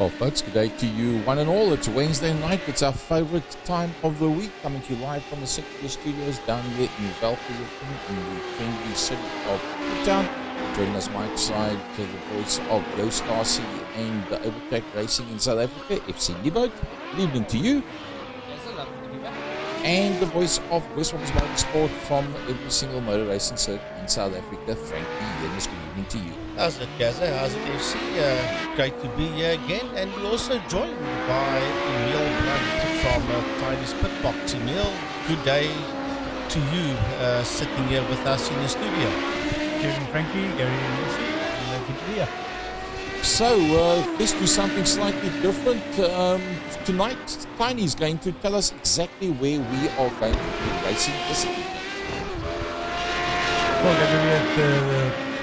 Well, folks, good day to you, one and all. It's Wednesday night. It's our favorite time of the week, coming to you live from the Sector Studios down here in Valparaiso in the friendly city of Cape Town. Joining us, Mike Side, to the voice of Go Stasi and the Overtake Racing in South Africa, FC Lieboat. Good evening to you. And the voice of Westwalkers Motorsport from every single motor racing circuit in South Africa, Frankie Yennis. Good evening to you. How's it, Gaza? How's it, FC? Great to be here again. And we're also joined by Emil Brandt from Tiny's Pit Box. Emil, good day to you sitting here with us in the studio. Kevin, Frankie, Gary, and FC. Good to be here. So, let's do something slightly different. Tonight, Tiny is going to tell us exactly where we are going to be racing this evening. Well, we're going to be at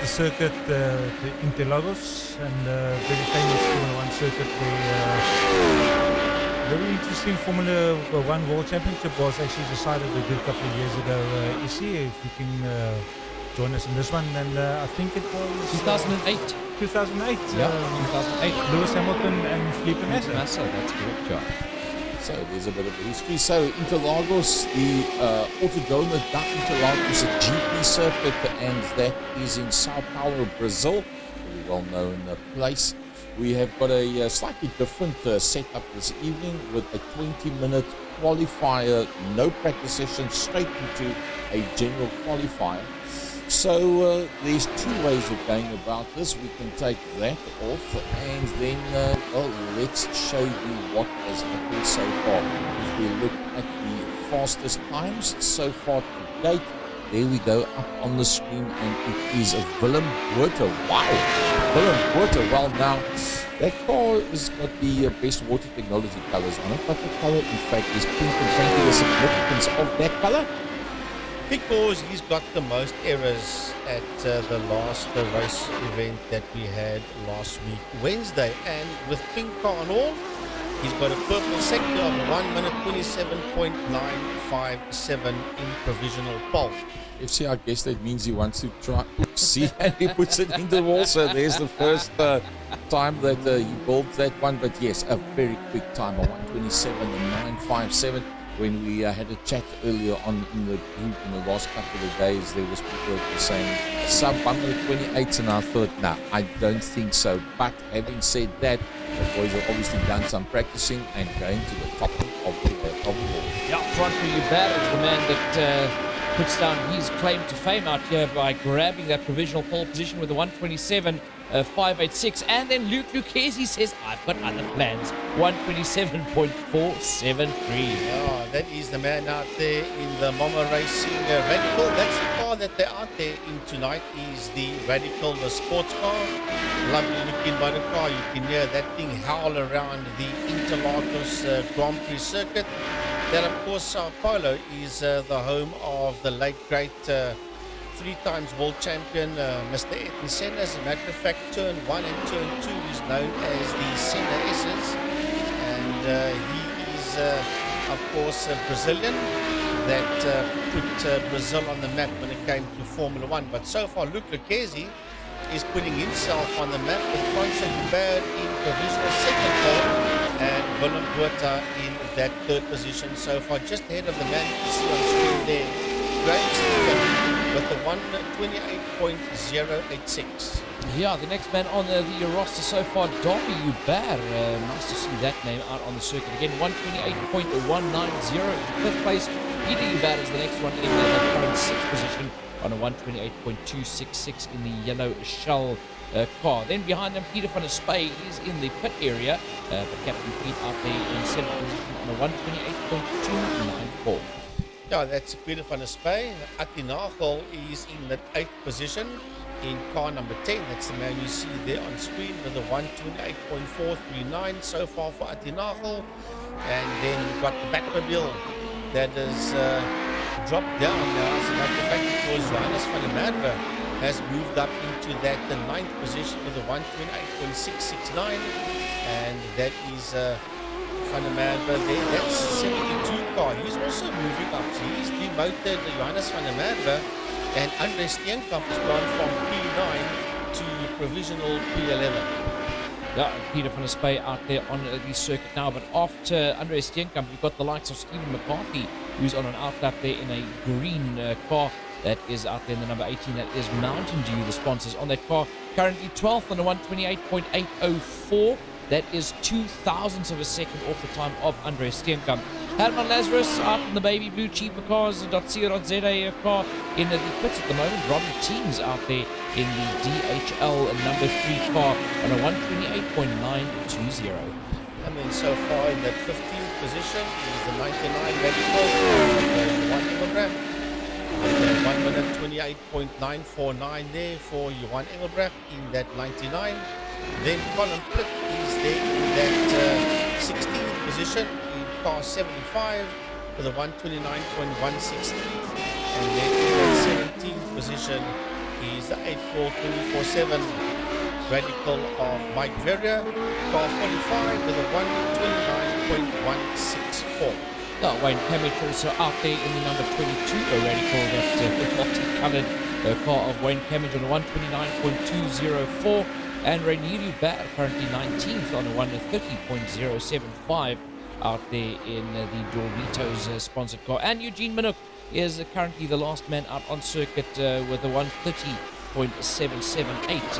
the circuit, the Interlagos, and very famous Formula 1 circuit where very interesting Formula 1 World Championship was actually decided a good couple of years ago. Issy, if you can join us in this one, and I think it was 2008. 2008. Yeah, 2008. Lewis Hamilton and Felipe Massa. That's correct, yeah. So there's a bit of a history. So Interlagos, the Autodromo da Interlagos is a GP circuit, and that is in Sao Paulo, Brazil. Very well-known place. We have got a slightly different setup this evening with a 20-minute qualifier, no practice session, straight into a general qualifier. So there's two ways of going about this. We can take that off and then, let's show you what has happened so far. If we look at the fastest times so far to date, there we go up on the screen, and it is a Willem Buerta. Wow! Willem Buerta. Well, now, that car has got the best water technology colors on it, but the color, in fact, is pink. And frankly, the significance of that color, Because he's got the most errors at the last race event that we had last week, Wednesday. And with pink car and all, he's got a purple sector of 1 minute 27.957 in provisional pole. FC, I guess that means he wants to try. See, and he puts it in the wall. So there's the first time that he builds that one. But yes, a very quick time, a 1:27.957. When we had a chat earlier on in the last couple of days, there was people that were saying sub 1:28, and I thought, nah, I don't think so. But having said that, the boys have obviously done some practicing and going to the top of the ball. Yeah, front for Hubert is the man that puts down his claim to fame out here by grabbing that provisional pole position with a 1:27.586. And then Luke Lucchesi says, I've got other plans. 1:27.473. Yeah, that is the man out there in the Mama Racing Radical. That's the car that they're out there in tonight, is the Radical, the sports car. Lovely looking motor car. You can hear that thing howl around the Interlagos Grand Prix circuit. That, of course, Sao Paulo is the home of the late, great 3 times world champion, Mr. Ayrton Senna. As a matter of fact, turn 1 and turn 2 is known as the Senna S's. And he is, of course, a Brazilian that put Brazil on the map when it came to Formula 1. But so far, Luke Lucchesi is putting himself on the map with Francois Hubert in provisional second pole and Willem Buerta in that third position so far, just ahead of the man you see on screen there, Graham Stephen, with the 1:28.086. Yeah, the next man on the roster so far, Darby Hubert. Nice to see that name out on the circuit again. 1:28.190 in fifth place. Peter Hubert is the next one in the current sixth position on a 1:28.266 in the yellow Shell car. Then behind them, Peter van der Spey is in the pit area, but Captain Pete out there in seventh position on a 1:28.294. Yeah, that's Peter van der Spey. Atti Nagel is in the 8th position in car number 10. That's the man you see there on screen with a 1:28.439 so far for Atti Nagel. And then we've got the Batmobile that is dropped down now. As a matter of fact, because Johannes van der Merwe has moved up into that the 9th position with a 1:28.669, and that is van der Merwe there. That's 72 car. He's also moving up. So he's demoted Johannes van der Merwe, and Andre Steenkamp has gone from P9 to provisional P11. Yeah, Peter van der Spey out there on the circuit now. But after Andreas Steenkamp, you've got the likes of Stephen McCarthy, who's on an outlap there in a green car that is out there in the number 18. That is Mountain Dew, the sponsors on that car. Currently 12th on the 128.804. That is 2,000ths of a second off the time of Andreas Steenkamp. Herman Lazarus out in the baby blue cheaper cars.co.za car in the pits at the moment. Robbie Teams out there in the DHL number 3 car on a 128.920. I mean, so far in that 15th position is the 99 Radical, Johan Engelbrecht. 1 minute 28.949 there for Johan Engelbrecht in that 99. Then Colin Plitt is there in that 16th position in car 75 with a 129.163. And then in that 17th position is the 8424/7 Radical of Mike Verrier, car 45 with a 129.164. Wayne Cammick also out there in the number 22, a Radical, that multi-coloured car of Wayne Cammick on a 129.204. And Rainieri Baer currently 19th on a 130.075 out there in the Doritos sponsored car. And Eugene Minnock is currently the last man out on circuit with a 130.778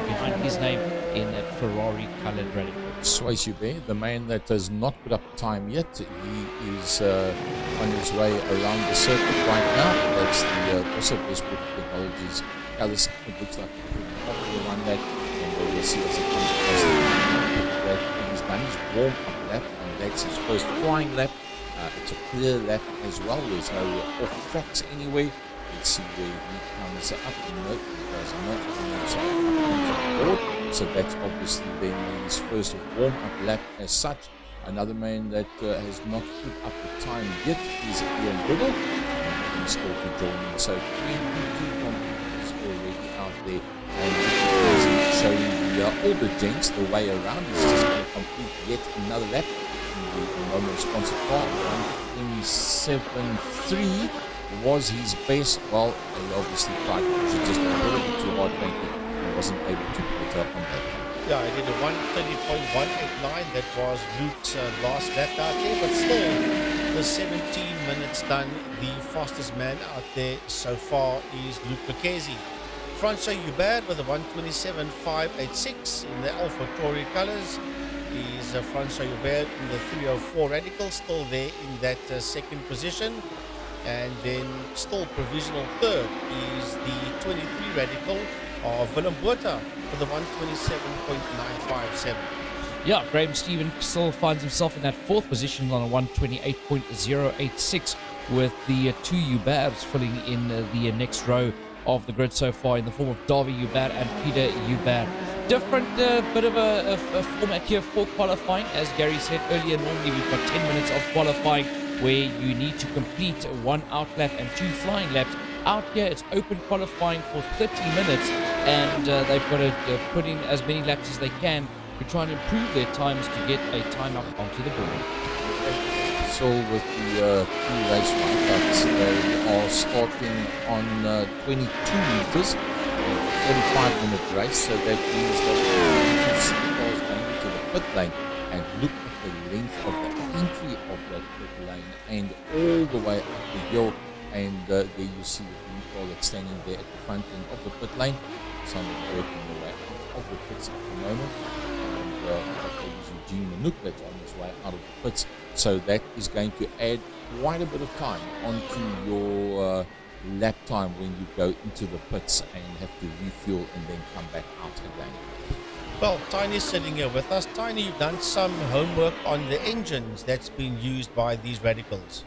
behind his name in that Ferrari coloured Radical. Swayze Hubert, the man that has not put up time yet, he is on his way around the circuit right now. That's the also Westbrook Technologies. Alice, it looks like the one that, and we'll see as it comes across that he's done his warm-up lap, and that's his first flying lap. It's a clear lap as well. There's no off tracks anyway. Let's see where he comes up. No, he does not. So that's obviously then his first warm-up lap as such. Another man that has not put up the time yet is Ian Biddle. He's still to join in. So 3 companies already out there. And he's showing all the gents the way around. He's just going to complete yet another lap. The Momo sponsored car, 1:27.3 was his best. Well, he obviously tried to push it just a little bit too hard, thinking he wasn't able to put it up on that. Yeah, I did a 1:30.189. That was Luke's last lap out there, but still, the 17 minutes done. The fastest man out there so far is Luke Lucchesi. Francois Hubert with a 1:27.586 in the Alpha Tauri colours. Is Francois Hubert in the 304 Radical, still there in that second position. And then still provisional third is the 23 Radical of Willem Botha with a 1:27.957. Yeah, Graham Stephen still finds himself in that fourth position on a 1:28.086 with the two Huberts filling in the next row of the grid so far in the form of Davy Hubert and Peter Hubert. Different bit of a format here for qualifying. As Gary said earlier, normally we've got 10 minutes of qualifying where you need to complete 1 out lap and 2 flying laps. Out here, it's open qualifying for 30 minutes, and they've got to put in as many laps as they can to try and improve their times to get a time up onto the board. So with the 2 race wildcards, they are starting on 22 meters, 45-minute race. So that means that the cars going into the pit lane, and look at the length of the entry of that pit lane and all the way up the hill. And there you see the green car that's standing there at the front end of the pit lane. Some are working their way out of the pits at the moment. And Eugene Minnock that's on his way out of the pits. So that is going to add quite a bit of time onto your lap time when you go into the pits and have to refuel and then come back out again. Well, Tiny's sitting here with us. Tiny, you've done some homework on the engines that's been used by these Radicals.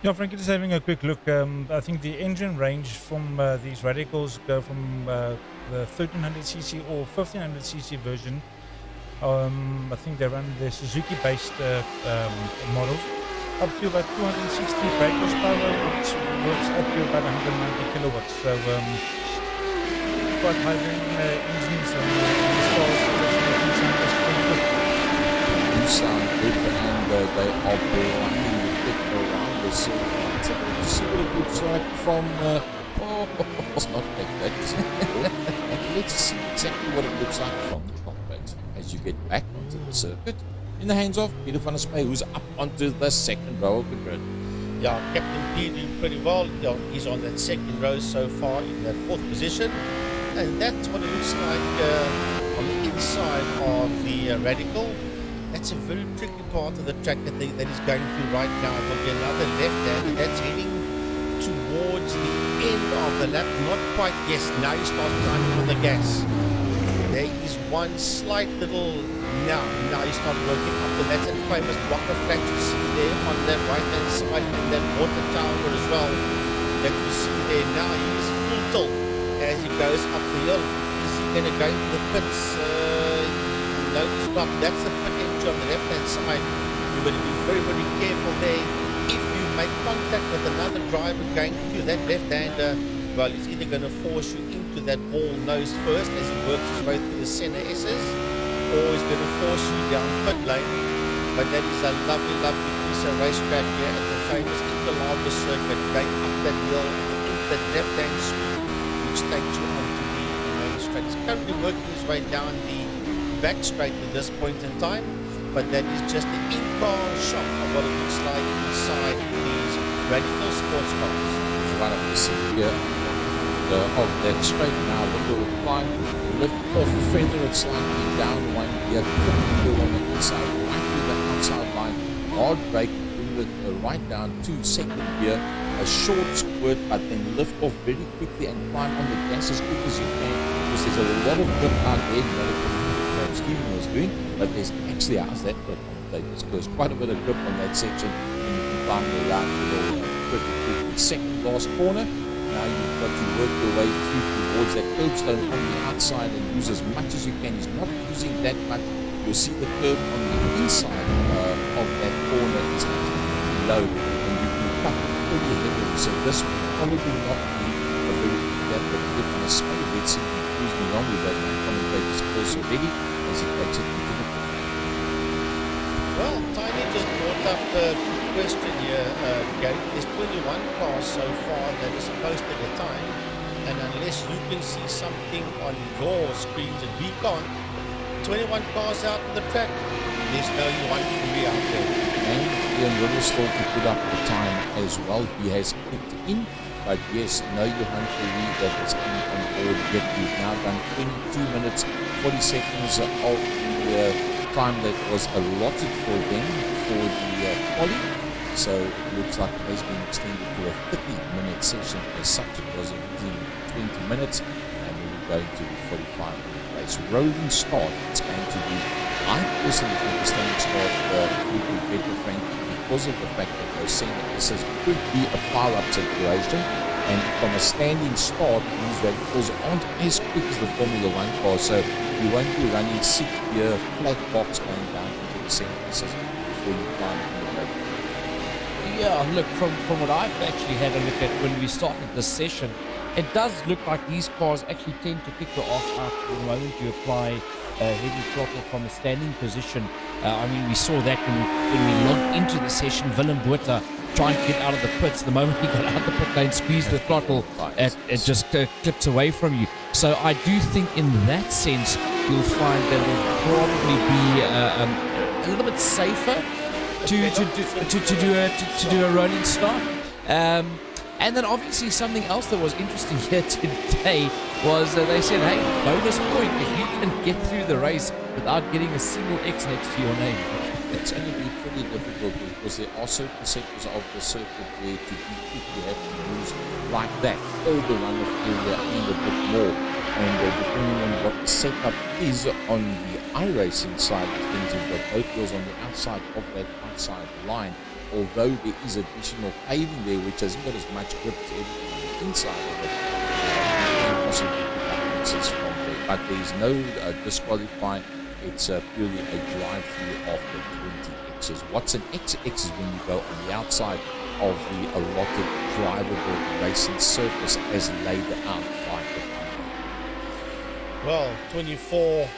Yeah, Frankie, just having a quick look. I think the engine range from these Radicals go from the 1300cc or 1500cc version. I think they run the Suzuki-based models up to about 260 brake horsepower, which works up to about 190 kilowatts. So quite high-end engines and these cars sound pretty good. You sound good, and they are blinding the pit around the circuit. See what it looks like from. It's not like that. Let's see exactly what it looks like from the top. as you get back onto the circuit. In the hands of Peter van der Spey, who's up onto the second row of the grid. Yeah, Captain P doing pretty well. He's on that second row so far in that fourth position. And that's what it looks like on the inside of the Radical. That's a very tricky part of the track that he's going through right now. There'll be another left-hand that's heading towards the end of the lap. Not quite, yes, now he starts climbing on the gas. There is one slight little, now he starts working up, and that's a famous rocker flat you see there on that right-hand side, and that water tower as well that you see there. Now he's full tilt as he goes up the hill. Is he going to go into the pits? No, stop. That's the pit entry on the left-hand side. You've got to be very, very careful there. If you make contact with another driver going through that left-hander, well, he's either going to force you into that ball nose first as he works his way through the center S's, or he's going to force you down pit lane. But that is a lovely, lovely piece of racetrack here at the famous Interlagos circuit, going up that hill and into that left-hand sweep, which takes you onto the main straight. He's currently working his way down the back straight at this point in time, but that is just the in-car shot of what it looks like inside these Radical sports cars. Right up the center here of that straight now, look at the climb, lift off, feather it slightly down one gear, put the wheel on the inside, right to the outside line, hard brake, bring it right down to second gear, a short squirt, but then lift off very quickly and climb on the gas as quick as you can, because there's a lot of grip out there, you know, what Stephen was doing, but there's actually, how's that grip on the tables? There's quite a bit of grip on that section, and you can climb around pretty quickly. Second last corner. Now you've got to work your way through towards that curbstone on the outside and use as much as you can. He's not using that much. You'll see the curb on the inside of that corner is actually low, and you can cut pretty heavily. So this will probably not be a very good lap, but if on a speed, we'd see him cruise me on with that commentator's course already as he takes it into the pit. Well, Tiny just brought up a good question here, Gary. There's 21 cars so far that is posted at a time, and unless you can see something on your screens and we can't, 21 cars out on the track, there's no one to be out there. And Ian Riddlestorm to put up the time as well. He has clicked in, but yes, no Johan Ferry that has come on board yet. We've now done 22 minutes, 40 seconds of the time that was allotted for them for the quali. So it looks like it has been extended to a 30-minute session as such. It was originally 20 minutes, and we will go into the 45-minute race. Rolling start, it's going to be, I personally think the standing start would be better, frankly, because of the fact that those center S's could be a pile-up situation. And from a standing start, these radicals aren't as quick as the Formula 1 cars, so you won't be running 6-gear flat box going down into the center S's before you climb into the radical. Yeah, look, from what I've actually had a look at when we started this session, it does look like these cars actually tend to kick the off after the moment you apply heavy throttle from a standing position. I mean, we saw that when we logged into the session. Willem Botha trying to get out of the pits. The moment he got out the pit lane, squeezed the throttle, it just clips away from you. So I do think in that sense, you'll find that it'll probably be a little bit safer to do a rolling start. And then obviously something else that was interesting here today was they said, hey, bonus point if you can get through the race without getting a single X next to your name. It's going to be pretty difficult because there are certain sectors of the circuit where to be quick you have to use like that, all the runoff area and a bit more. And depending on what the setup is on the iRacing side of things, you've got both wheels on the outside of that outside line. Although there is additional paving there, which hasn't got as much grip to everything on the inside of it, you can possibly pick up misses from there. But there's no disqualifying. It's purely a drive-through of the 20Xs. What's an XX is when you go on the outside of the allotted drivable racing surface as laid out by the company. Well, 24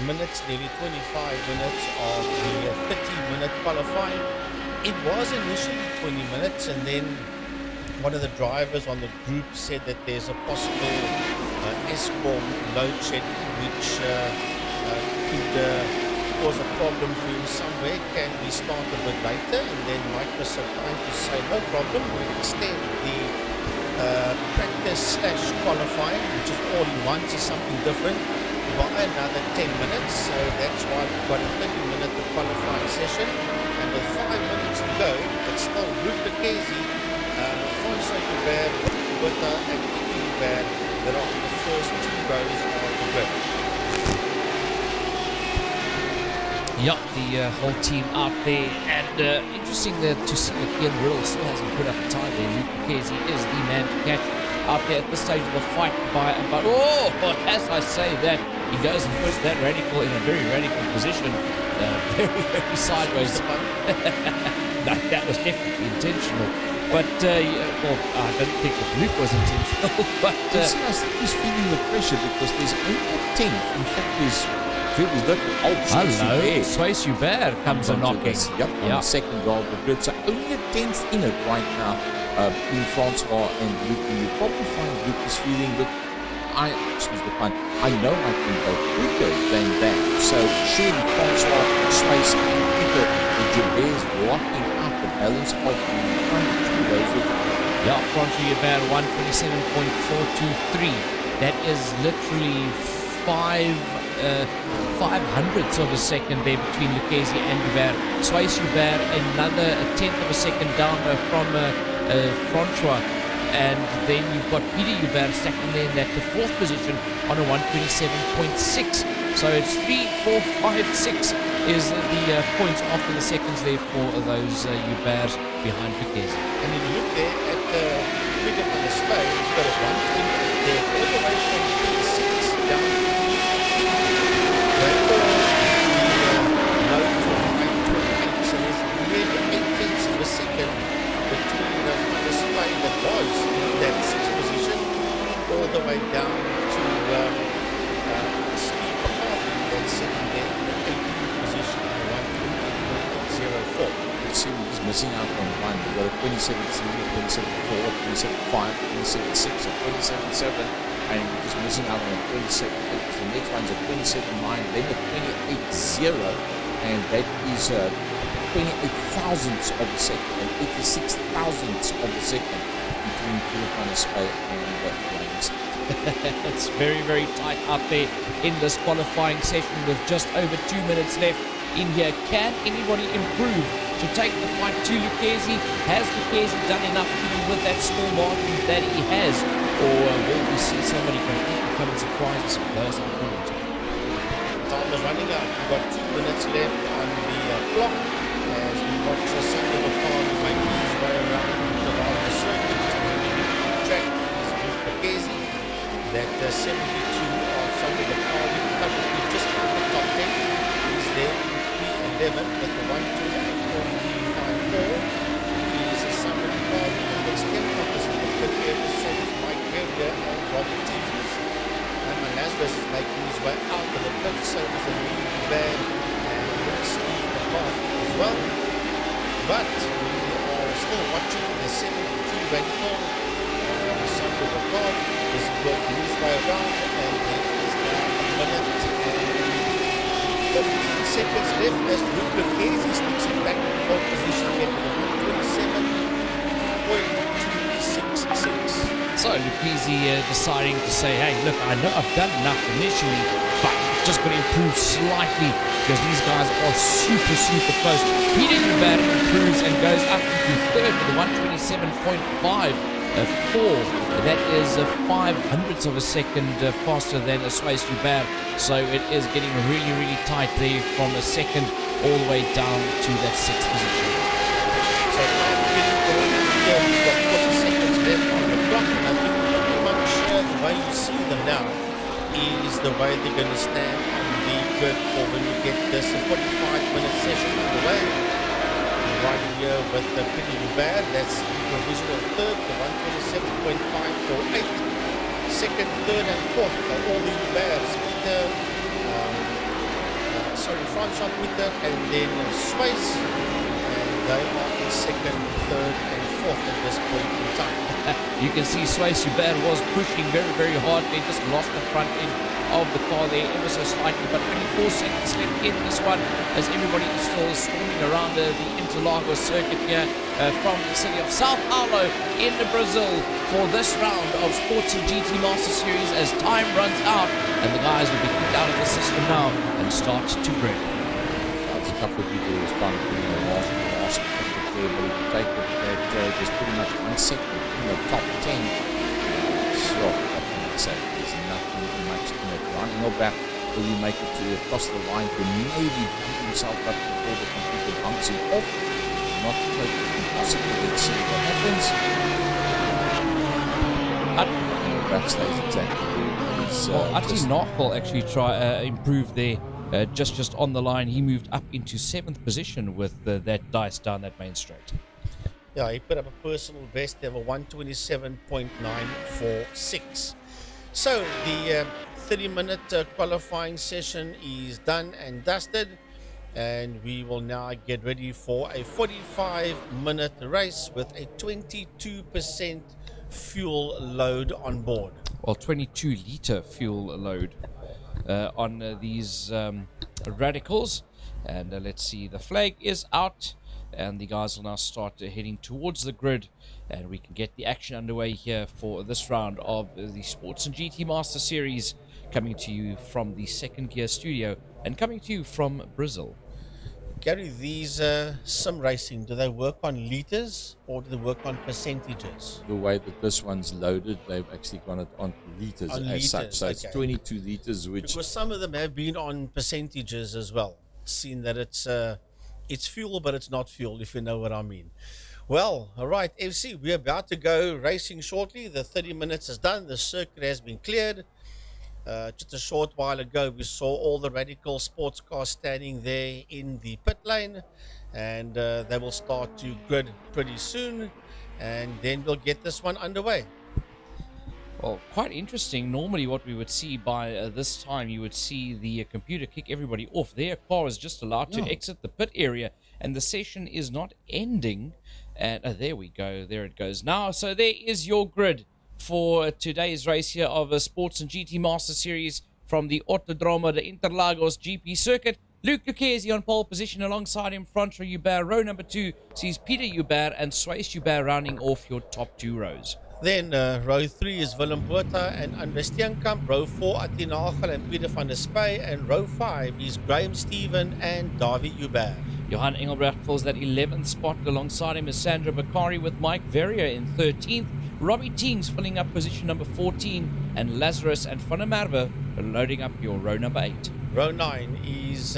minutes, nearly 25 minutes of the 30-minute qualifying. It was initially 20 minutes, and then one of the drivers on the group said that there's a possible Eskom load shedding, which could cause a problem for him somewhere. Can we start a bit later? And then Mike was so kind to say, no problem, we'll extend the practice / qualifying, which is all in one, so something different, by another 10 minutes. So that's why we've got a 30-minute qualifying session. And with 5 minutes to go, it's still Luke Lucchesi, Francois Joubert, Botha, and Kiki Joubert that are on the first 2 rows of the grid. Yeah, the whole team out there, and interesting to see that Ian Riddle still hasn't put up a time there. Luke Lucchesi is the man to catch out there at this stage of the fight but as I say that, he goes and puts that radical in a very radical position, very, very sideways. No, that was definitely intentional. But, I don't think the Luke was intentional, but... I think he's feeling the pressure because there's only a 10th. In fact, there's very little. hello, Suisse Joubert comes a knocking. Yep, on the second row of the grid. So only a 10th in it right now in Francois and Luke. And you probably find Luke is feeling that excuse the pun, I know I can go quicker than that. So surely Francois, Suisse and Peter and Joubert's blocking out the balance of the front 2 rows of Yeah, Francois Joubert 127.423. That is literally 5/100ths of a second there between Lucchesi and Joubert. Suisse Joubert another 1/10 of a second down from Francois. And then you've got Peter Joubert stacking there in that the 4th position on a 127.6. So it's 3, 4, 5, 6 is the points after the seconds there for those Joubert behind Lucchesi. And if you look there at the figure on the display, you've got a 128 there, all the way from 36 down to low to high 28. So there's nearly 8 tenths of a second between the display that was in that 6th position all the way down to Steve McCarthy that's sitting there in the 18th position on 128.04. Let's see, he's missing out on one. We've got a 27.3, 27.4, 27.5, 27.6, a 27.7, and we're just missing out on a 27.8. The next one's a 27.9, then a 28.0, and that is 28 thousandths of a second and 86 thousandths of a second between Peter van der Spy and Williams. It's very, very tight up there in this qualifying session with just over 2 minutes left in here. Can anybody improve to take the fight to Lucchesi? Has Lucchesi done enough even with that small margin that he has? Or will we see somebody completely come and surprise us with those improvements? Time is running out. We've got 2 minutes left on the clock as we watch Sander McCarthy making his way around the last circuit. Just moving on track is Lucchesi. That 72 of Sander McCarthy currently just out the top 10. He's there in 3:11 with the 128.354. He's Sander McCarthy and the 10th opposite the 50th position is Mike Berger and Robert Teams. And Lazarus is making his way out of the pit, so is a new band and Steve McCarthy as well. But we are still watching the 72 radical. Sander McCarthy is working his way around, and there is now a minute and 15 seconds left as Luke Lucchesi sticks it back in pole position here with a 127.266. So Lucchesi deciding to say, hey, look, I know I've done enough initially, but just going to improve slightly because these guys are super, super close. Peter Joubert improves and goes up into 3rd with a 127.54. That is 5/100ths of a second faster than a Suisse Joubert. So it is getting really, really tight there from a 2nd all the way down to that 6th position. So we've got 40 seconds left on the clock, and I think pretty much the way you see them now is the way they're going to stand on the grid for when we get this 45-minute session underway. Right here with the Peter Joubert, that's the provisional 3rd, the 127.548. 2nd, 3rd, and 4th are all the Jouberts. Peter, Francois Peter, and then Suisse. They are in 2nd, 3rd, and 4th. off at this point in time. You can see Sway Subban was pushing very, very hard. They just lost the front end of the car there ever so slightly, but 24 seconds left in this one as everybody is still swarming around the Interlagos circuit here from the city of Sao Paulo in Brazil for this round of Sports and GT Master Series as time runs out and the guys will be kicked out of the system now and start to grid. There's a couple of people who's trying to put in the last effort there, but if you take it that there's pretty much one second in the top 10. So, what can I say? There's nothing much in it. Ron Engelbrecht, will he make it to across the line to maybe beat himself up before the computer bumps him off? Not totally impossible. Let's see what happens. Engelbrecht stays exactly where he's Ati Nachel actually improved there. Just on the line, he moved up into 7th position with that dice down that main straight. Yeah, he put up a personal best of a 1:27.946. So the 30-minute qualifying session is done and dusted, and we will now get ready for a 45-minute race with a 22% fuel load on board. Well, 22-litre fuel load on these radicals. And let's see, the flag is out and the guys will now start heading towards the grid, and we can get the action underway here for this round of the Sports and GT Master Series, coming to you from the Second Gear studio and coming to you from Brazil. Gary, these sim racing, do they work on litres or do they work on percentages? The way that this one's loaded, they've actually got it on litres On as such. litres, So it's okay. 22 litres, which Because some of them have been on percentages as well, seeing that it's fuel, but it's not fuel, if you know what I mean. Well, all right, FC, we're about to go racing shortly. The 30 minutes is done. The circuit has been cleared. Just a short while ago, we saw all the Radical sports cars standing there in the pit lane, and they will start to grid pretty soon, and then we'll get this one underway. Well, quite interesting. Normally what we would see by this time, you would see the computer kick everybody off. Their car is just allowed to exit the pit area, and the session is not ending. And there we go. There it goes now. So there is your grid for today's race here of a Sports and GT Master Series from the Autodromo de Interlagos GP circuit. Luke Lucchesi on pole position, alongside him Francois Hubert. Row number 2 sees Peter Hubert and Sway Hubert rounding off your top 2 rows. Then row 3 is Willem Botha and Andres Steenkamp. Row 4, Ati Nachel and Peter van der Spey. And row 5 is Graham Stephen and David Hubert. Johan Engelbrecht fills that 11th spot. Alongside him is Sandra Bakari with Mike Verrier in 13th. Robbie Teens filling up position number 14. And Lazarus and Van der Merwe loading up your row number 8. Row 9 is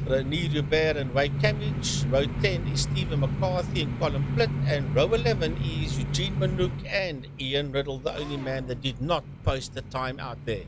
Renier Hubert and Ray Camage. Row 10 is Stephen McCarthy and Colin Plitt. And row 11 is Eugene Manouk and Ian Riddle, the only man that did not post the time out there.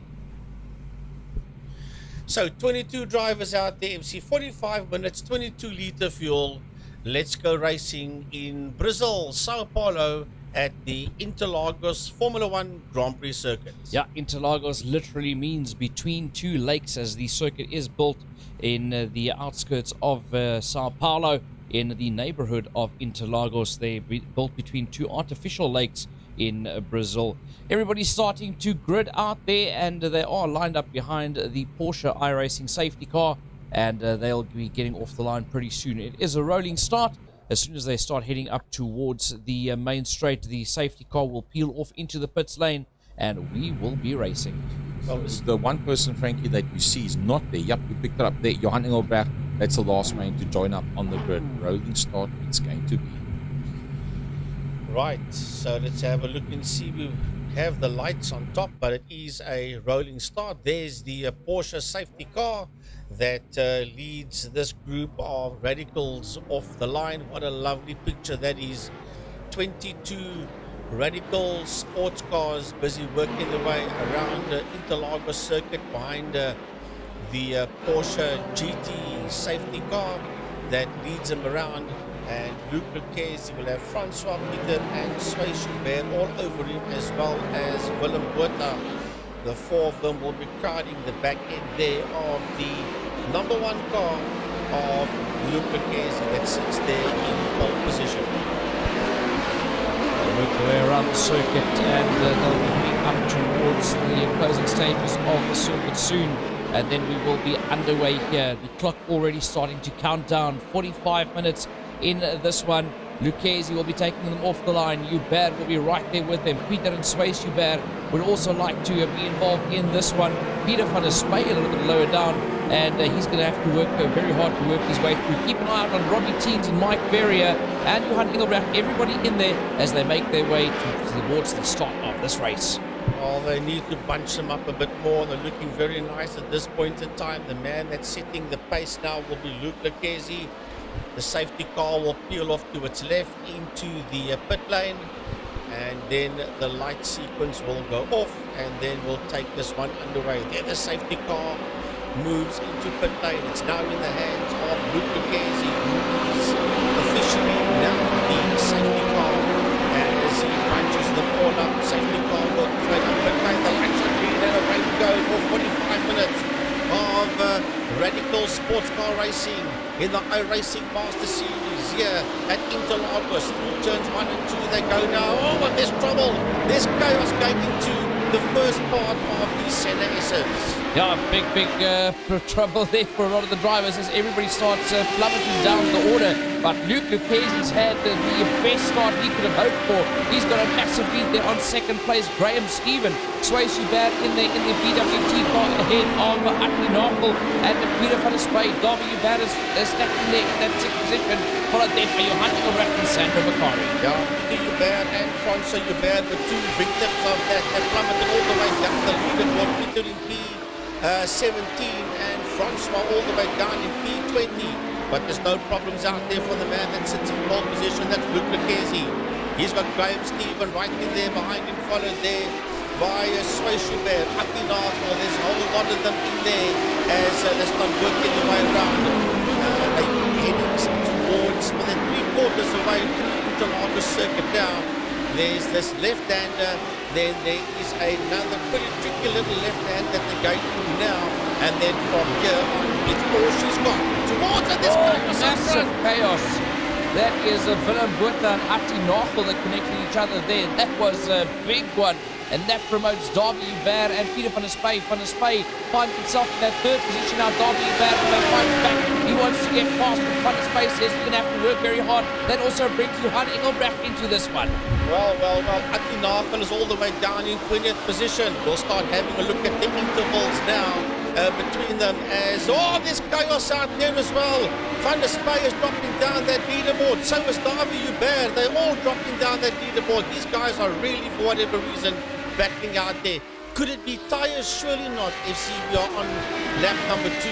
So 22 drivers out there, MC, 45 minutes, 22-litre fuel. Let's go racing in Brazil, Sao Paulo, at the Interlagos Formula One Grand Prix circuit. Yeah, Interlagos literally means between two lakes, as the circuit is built in the outskirts of Sao Paulo, in the neighborhood of Interlagos. They're built between two artificial lakes in Brazil. Everybody's starting to grid out there, and they are lined up behind the Porsche iRacing safety car, and they'll be getting off the line pretty soon. It is a rolling start. As soon as they start heading up towards the main straight, the safety car will peel off into the pits lane, and we will be racing. Well, the one person, Frankie, that you see is not there. Yep, you picked it up there. Johan Engelbrecht, that's the last man to join up on the grid. Rolling start, it's going to be. Right, so let's have a look and see. We have the lights on top, but it is a rolling start. There's the Porsche safety car that leads this group of radicals off the line. What a lovely picture that is. 22 radical sports cars busy working their way around the Interlagos circuit behind the Porsche GT safety car that leads them around. And Luke Lucchesi will have Francois Peter and Sway Hubert all over him, as well as Willem Botha. The four of them will be crowding the back end there of the number one car of Luke Lucchesi that sits there in pole position. work their way around the circuit, and they'll be heading up towards the closing stages of the circuit soon. And then we will be underway here. The clock already starting to count down. 45 minutes in this one. Lucchesi will be taking them off the line. Hubert will be right there with them. Peter and Swayze Hubert would also like to be involved in this one. Peter van der Spey a little bit lower down, and he's going to have to work very hard to work his way through. Keep an eye out on Robbie Teens and Mike Verrier and Johan Engelbrecht, everybody in there as they make their way towards the start of this race. Well, they need to bunch them up a bit more. They're looking very nice at this point in time. The man that's setting the pace now will be Luke Lucchesi. The safety car will peel off to its left into the pit lane, and then the light sequence will go off, and then we'll take this one underway. There the safety car moves into pit lane. It's now in the hands of Luke Lucchesi, who is officially now the safety car. As he punches the ball up, safety car will straight up pit lane. The lights are green and away we go for 45 minutes of Radical Sports Car Racing in the iRacing Master Series here at Interlagos. Through turns 1 and 2 they go now. Oh, but there's trouble. There's chaos going into the first part of the Senna S's. Yeah, big trouble there for a lot of the drivers as everybody starts plummeting down the order. But Luke Lucchesi's had the best start he could have hoped for. He's got a massive lead there on second place. Graham Stephen, Swayze Hubert in there in the BWT car ahead of Atli Nagel and Peter van der Spey. Darby Hubert is stacked in there in that sixth position. Followed then by Johan Engelbrecht and Sandro Bakari. Yeah, Peter Hubert and Francois Hubert, the two victims of that, have plummeted all the way down the leaderboard. Peter in P17 and Francois all the way down in P20. But there's no problems out there for the man that sits in pole position. That's Luke Lucchesi. He's got Graham Stephen right in there behind him, followed there by Swayze Hubert, Atli Nagel. There's a whole lot of them in there as they start working their way around. They're heading towards, well, they're 3/4 away to Interlagos circuit now. There's this left-hander, then there is another pretty tricky little left-hand that they're going through now, and then from here on, it's all she's got. Towards it, this massive chaos. That is Willem Botha and Atli Nagel that connected each other there. That was a big one. And that promotes Darby Hubert and Peter van der Spey. Van der Spey finds himself in that third position now. Darby Hubert fights back. He wants to get past, but Van der Spey says he's going to have to work very hard. That also brings Johan Engelbrecht into this one. Well, Atli Nagel is all the way down in 20th position. We'll start having a look at the intervals now between them as, there's chaos out there as well. Van der Spey is dropping down that leaderboard. So is Darby Hubert. They're all dropping down that leaderboard. These guys are really, for whatever reason, battling out there. Could it be tires? Surely not. FC, we are on lap number 2.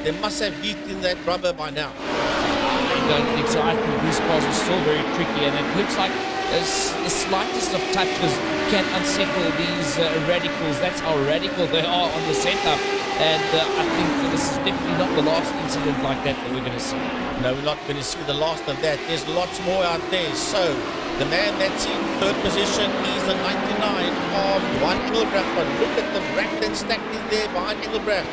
They must have heat in that rubber by now. I don't think so. I think these cars are still very tricky, and it looks like the slightest of touches can unsettle these radicals. That's how radical they are on the setup. And I think that this is definitely not the last incident like that we're going to see. No, we're not going to see the last of that. There's lots more out there. So, the man that's in third position is the 99 of Johan Engelbrecht. But look at them racked and stacked in there behind Engelbrecht.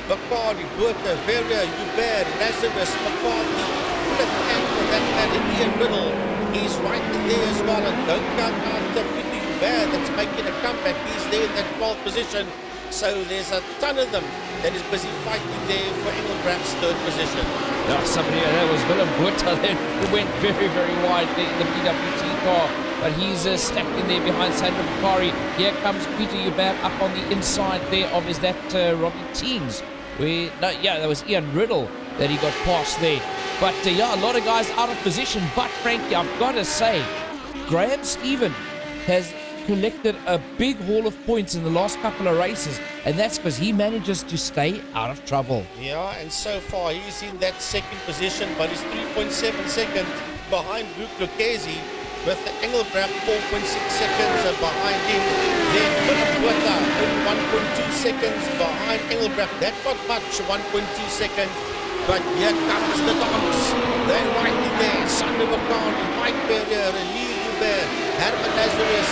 Bakari, Botha, Verrier, Hubert, Lazarus, McCarthy, Philip, and for that matter, Ian Riddle. He's right in there as well. And don't count out the Peter Hubert that's making a comeback. He's there in that 12th position. So there's a ton of them that is busy fighting there for Engelbrecht's third position. Yeah, that was Willem Botha that went very, very wide there in the PWT car. But he's stacked in there behind Sandro Bakari. Here comes Peter Hubert up on the inside there of Robbie Teens. That was Ian Riddle that he got past there. But a lot of guys out of position. But Frankie, I've got to say, Graham Stephen has collected a big haul of points in the last couple of races, and that's because he manages to stay out of trouble. Yeah, and so far he's in that second position, but he's 3.7 seconds behind Luke Lucchesi, with the Engelbrecht 4.6 seconds behind him. Then Willem Botha only 1.2 seconds behind Engelbrecht. That's not much, 1.2 seconds. But here comes the dogs. They're right in there. Sandro Bakari, Mike Verrier, Lee Hubert, Herman Lazarus,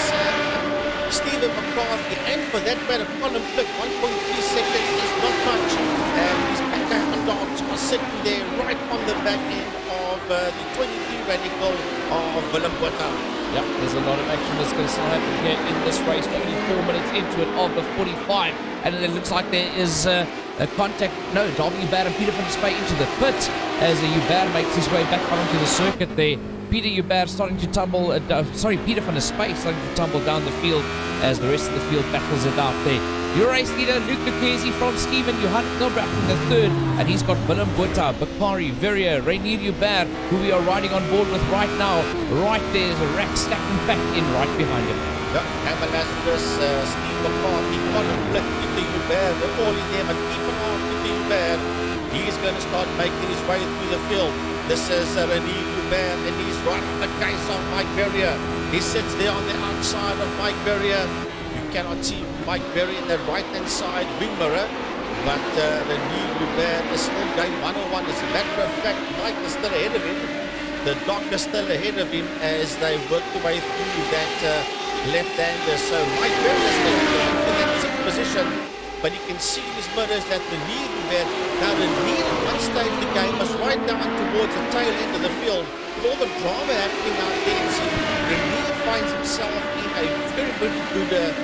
Stephen McCarthy, and for that matter, Colin Flick, 1.3 seconds is not much. And his back dogs are sitting there right on the back end of the 23 radical of Willem Botha. Yep, there's a lot of action that's going to still happen here in this race. We're only 4 minutes into it of the 45. And it looks like there is a contact. No, Darby Hubert and Peter van der Spey into the pit as Hubert makes his way back onto the circuit there. Peter Hubert starting to tumble, Peter van der Spey starting to tumble down the field as the rest of the field battles it out there. Your race leader, Luke Lucchesi from Stephen, Johan Engelbrecht in the third, and he's got Willem Botha, Bakari, Verrier, Rainier Hubert, who we are riding on board with right now. Right there is a rack stacking back in right behind him. Yeah, Hammer Lazarus, Steve McCarthy, Colin Blick, Peter Hubert, they're all in there, but keep an eye on Peter Hubert. He's going to start making his way through the field. This is Rainier Hubert, and he's right on the case of Mike Verrier. He sits there on the outside of Mike Verrier. You cannot see Mike Verrier in the right-hand side wing mirror, but Rainier Hubert is still going 101. As a matter of fact, Mike is still ahead of him. The Doc is still ahead of him as they work their way through that left-hander. So Mike Verrier is still in that sixth position, but you can see in his mirrors that Rainier Hubert, now Rainier at one stage of the game was right down towards the tail end of the field. With all the drama happening out there, so Rainier finds himself in a very good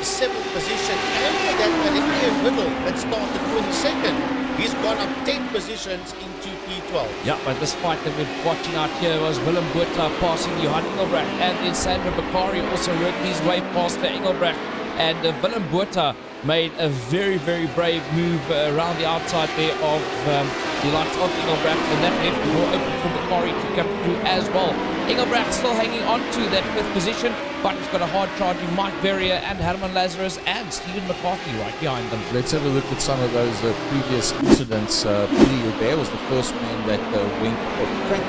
seventh position, and for that Ian Riddle that started 22nd, he's gone up 10 positions into P12. Yeah, but this fight that we're watching out here was Willem Botha passing Johan Engelbrecht, and then Sandra Bakari also worked his way past Engelbrecht, and Willem Botha made a very, very brave move around the outside there of the likes of Engelbrecht, and that left the door open for Bakari to come through as well. Engelbrecht still hanging on to that fifth position, but he's got a hard charging Mike Verrier and Herman Lazarus and Stephen McCarthy right behind them. Let's have a look at some of those previous incidents. Peter Hubert was the first man that went off track.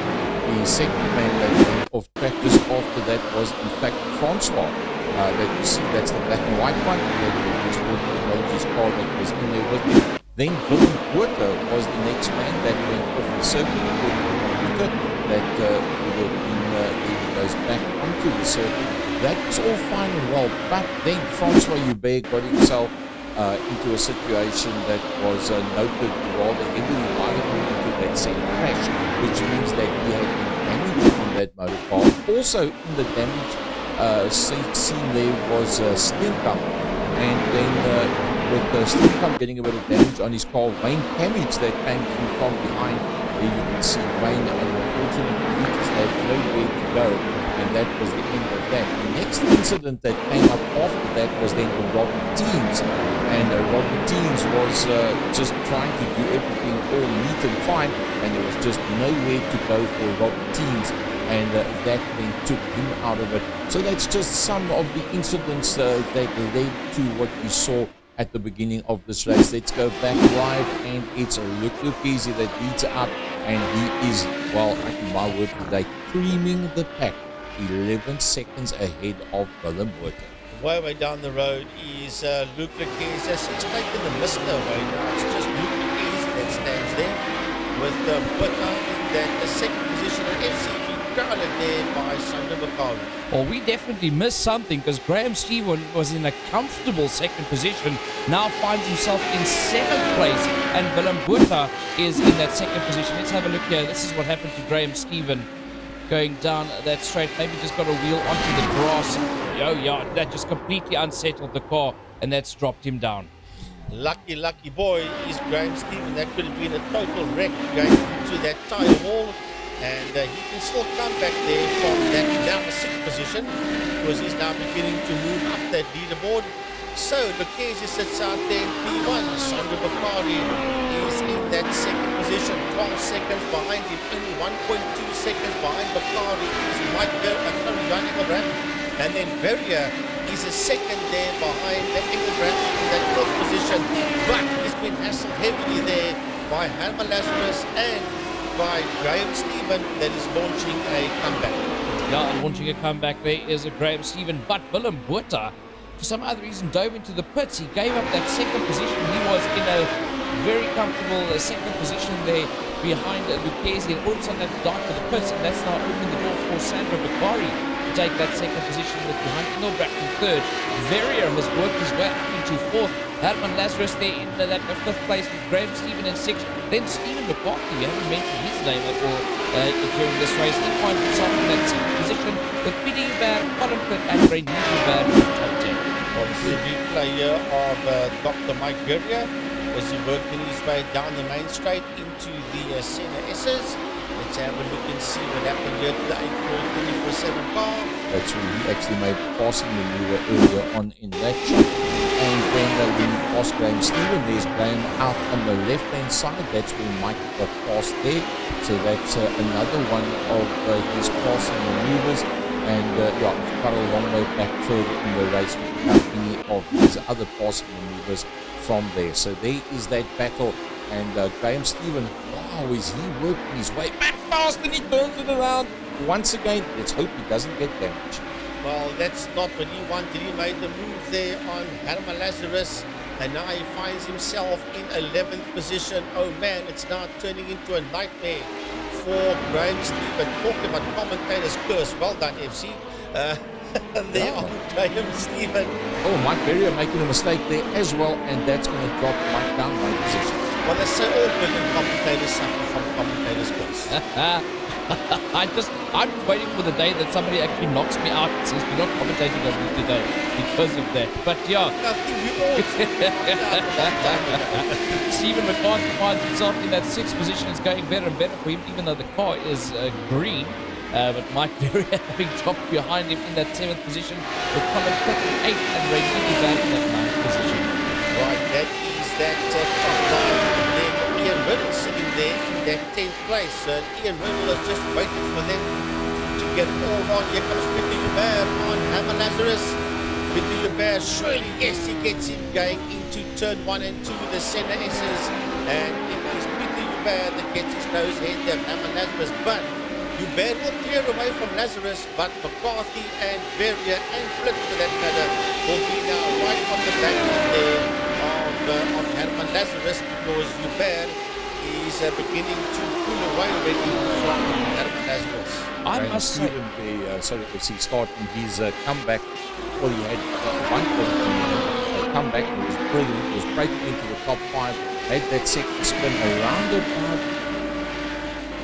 The second man that went off track just after that was, in fact, Francois. That you see, that's the black and white one. That Sport Technologies car that was in there with him. Then Willem Botha was the next man that went off the circuit with the computer that would have been goes back onto the circuit. That was all fine and well, but then Francois Hubert got himself into a situation that was noted rather heavily by the into that same crash, which means that he had been damaged on that motor car. Also in the damage seen there was Steenkamp, and then with Steenkamp getting a bit of damage on his car, Wayne Camage that came from behind. There you can see Wayne, and unfortunately he just had nowhere to go, and that was the end of that. The next incident that came up after that was then with Robert Teens, and Robert Teens was just trying to do everything all neat and fine, and there was just nowhere to go for Robert Teens, and that then took him out of it. So that's just some of the incidents that led to what you saw at the beginning of this race. Let's go back live, and it's Luke Lucchesi that leads out, and he is, well, I think my word today, creaming the pack, 11 seconds ahead of Willem Botha. Way down the road is Luke Lucchesi. He's taken the mist away now. It's just Luke Lucchesi that stands there with Botha in the second position at FCB, crowded there by Sandra Bakari. Well, we definitely missed something because Graham Stephen was in a comfortable second position, now finds himself in seventh place, and Willem Botha is in that second position. Let's have a look here. This is what happened to Graham Stephen going down that straight. Maybe just got a wheel onto the grass. Oh, yeah, that just completely unsettled the car, and that's dropped him down. Lucky boy is Graham Stephen. That could have been a total wreck going into that tyre wall. And he can still come back there from that down the sixth position, because he's now beginning to move up that leaderboard. So Lucchesi sits out there in P1. Sandra Bakari is in that second position, 12 seconds behind him, only 1.2 seconds behind Bakari is Mike Johan Engelbrecht. And then Verrier is a second there behind Engelbrecht in that fourth position. But he's been hassled heavily there by Herman Lazarus and by Graham Stephen that is launching a comeback. Yeah, launching a comeback there is a Graham Stephen, but Willem Botha, for some other reason, dove into the pits. He gave up that second position. He was in a very comfortable second position there behind Lucchesi, and all of a sudden had to dive for the pits, and that's now opened the door for Sandra Bakari to take that second position with Johan Engelbrecht in third. Verrier has worked his way up into fourth. Herman Lazarus there in that fifth place with Graham Stephen in sixth. Then Stephen McCarthy, we haven't mentioned his name at all during this race. He finds himself in that sixth position with Pieter Joubert, Colin Pitt, and Renier Joubert in the top 10. On the replay here of Dr. Mike Berrier as he working his way down the main straight into the Senna S's. Let's have a look and see what happened here to the 8-4 24/7 car. That's when he actually made passing maneuver earlier on in that shot. And when we passed Graham Stephen, there's Graham out on the left-hand side. That's when Mike got past there. So that's another one of his passing maneuvers. And yeah, it's quite a long way back further in the race without any of his other passing maneuvers from there. So there is that battle. And Graham Stephen, wow, is he working his way back fast and he turns it around. Once again, let's hope he doesn't get damaged. Well, that's not what he wanted. He made the move there on Herman Lazarus, and now he finds himself in 11th position. Oh man, it's now turning into a nightmare for Graham Stephen. Talking about commentators' curse. Well done, FC. There on Graham Stephen. Oh, Mike Berrier making a mistake there as well, and that's going to drop Mike down by position. Well, they say all brilliant commentators suffer from commentators' curse. I'm just waiting for the day that somebody actually knocks me out and says, "You're not commentating on me today," because of that. But yeah, I think we all Stephen McCarthy finds himself in that sixth position. It's going better and better for him, even though the car is green. But Mike Berrier having dropped behind him in that seventh position, with Colin Pitt in eighth and Renier Joubert in that ninth position. Right, that is that top line. Then Ian Riddle sitting there in that 10th place. Ian Riddle is just waiting for them to get it all wrong. Here comes Pieter Joubert on Herman Lazarus. Pieter Joubert, surely, yes, he gets him going into turn 1 and 2 with the Senna S's. And it is Pieter Joubert that gets his nose ahead of Herman Lazarus. But Joubert will clear away from Lazarus, but McCarthy and Berrier and Flint, for that matter, will be now right on the back end there of Herman Lazarus, because Joubert is beginning to pull away already from Herman Lazarus. I Graham must say, Stephen, sorry, FC starting his comeback. Well, he had one comeback. It was brilliant. It was breaking into the top 5. Had that second spin around about.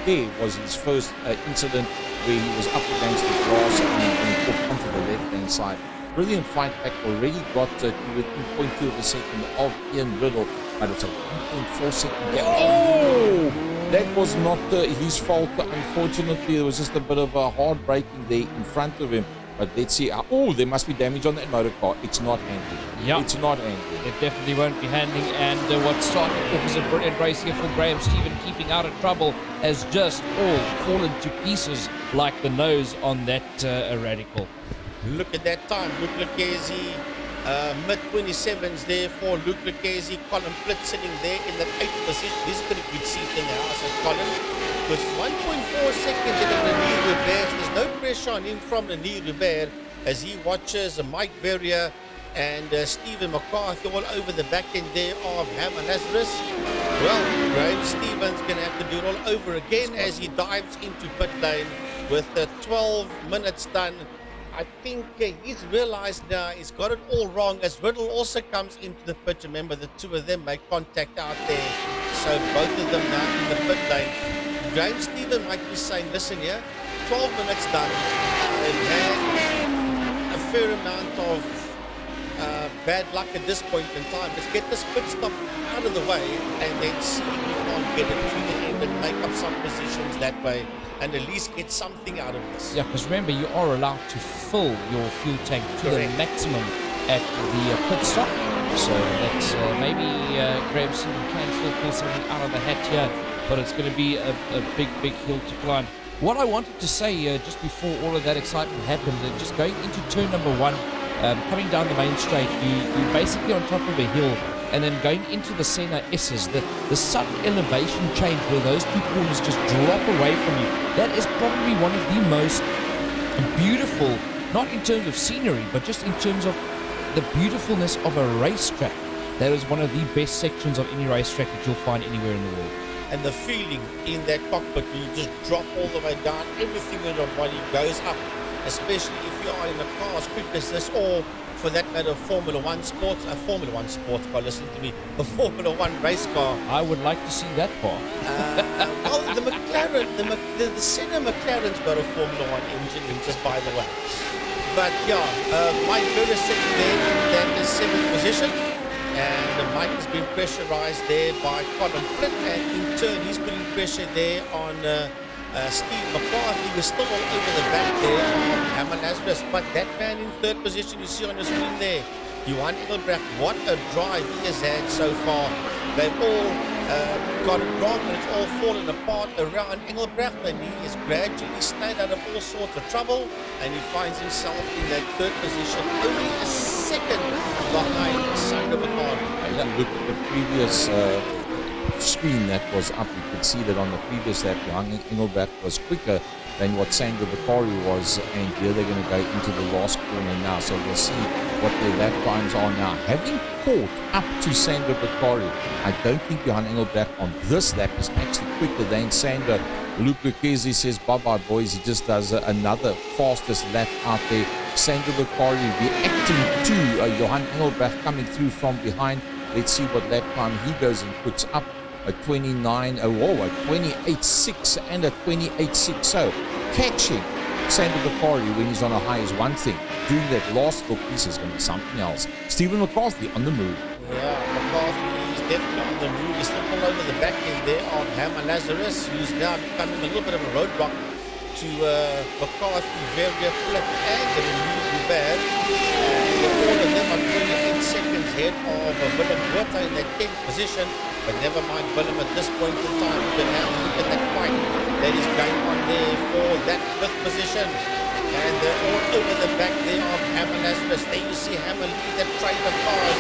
There was his first incident where he was up against the grass and he put onto the left-hand side. Brilliant fight back, already got to within 0.2 of a second of Ian Riddle, but it's a 1.4 second gap. Oh! That was not his fault, unfortunately. There was just a bit of a hard braking there in front of him. But let's see. Oh, there must be damage on that motor car. It's not handling. Yep. It's not handling. it definitely won't be handling. And what started off as a brilliant race here for Graham Stephen, keeping out of trouble, has just all fallen to pieces like the nose on that Radical. Look at that time. Luke Lucchesi, mid-27s there for Luke Lucchesi. Colin Pitt sitting there in the 8th position. He's got a good seat in the house, and Colin, because 1.4 seconds in Renier Joubert. There's no pressure on him from Renier Joubert as he watches Mike Berrier and Stephen McCarthy all over the back end there of Herman Lazarus. Well, Graham Stephen's going to have to do it all over again as he dives into pit lane with 12 minutes done. I think he's realized now he's got it all wrong as Riddle also comes into the pit. Remember, the two of them make contact out there. So both of them now in the pit lane. Graham Stephen might be saying, listen here, 12 minutes done. And had a fair amount of bad luck at this point in time. Let's get this pit stop out of the way and then see if we can't get it to the end and make up some positions that way and at least get something out of this. Yeah, because remember, you are allowed to fill your fuel tank to Correct. the maximum at the pit stop. So that's maybe Graham Stephen can still pull something out of the hat here, but it's going to be a big, big hill to climb. What I wanted to say just before all of that excitement happened, just going into turn number 1, coming down the main straight, you're basically on top of a hill, and then going into the Senna S's, the sudden elevation change where those two corners just drop away from you, that is probably one of the most beautiful, not in terms of scenery, but just in terms of the beautifulness of a racetrack. That is one of the best sections of any racetrack that you'll find anywhere in the world. And the feeling in that cockpit, you just drop all the way down, everything in your body goes up especially if you are in a car as quick as this, or for that matter, Formula One sports car, listen to me, a Formula One race car. I would like to see that car. Well, the McLaren, the Senna McLaren's got a Formula One engine, just by the way. But yeah, Mike Vera sitting there in that seventh position, and Mike has been pressurized there by Colin Flint, and in turn he's putting pressure there on Steve McCarthy, who's still all over the back there of Herman Lazarus. But that man in third position, you see on the screen there, Johan Engelbrecht, what a drive he has had so far. They've all got it wrong, and it's all fallen apart around Engelbrecht, and he has gradually stayed out of all sorts of trouble, and he finds himself in that third position, only a second behind Sandro Bacari. If you look at the previous screen that was up, you could see that on the previous lap, Johan Engelbrecht was quicker than what Sandro Bacari was, and here they're going to go into the last corner now, so we'll see what their lap times are now. Having caught up to Sandro Bacari, I don't think Johan Engelbrecht on this lap is actually quicker than Sandro. Luke Lucchesi says bye-bye boys, he just does another fastest lap out there. Sandro Bacari reacting to Johan Engelbrecht coming through from behind. Let's see what lap time he goes and puts up. A 29, a 28.6 and a 28.6. So catching Sandro Bacari when he's on a high is one thing. Doing that last little piece is going to be something else. Stephen McCarthy on the move. Yeah, McCarthy is definitely on the move. He's still all over the back end there of Herman Lazarus, who's now becoming a little bit of a roadblock to McCarthy, Verrier, Flip, and Hubert. And all of them are 28 seconds ahead of Willem Botha in that 10th position. But never mind Willem at this point in time. You can now look at that fight that is going on there for that 5th position. And they're all over the back there of Herman Lazarus. There you see Hammer lead that train of cars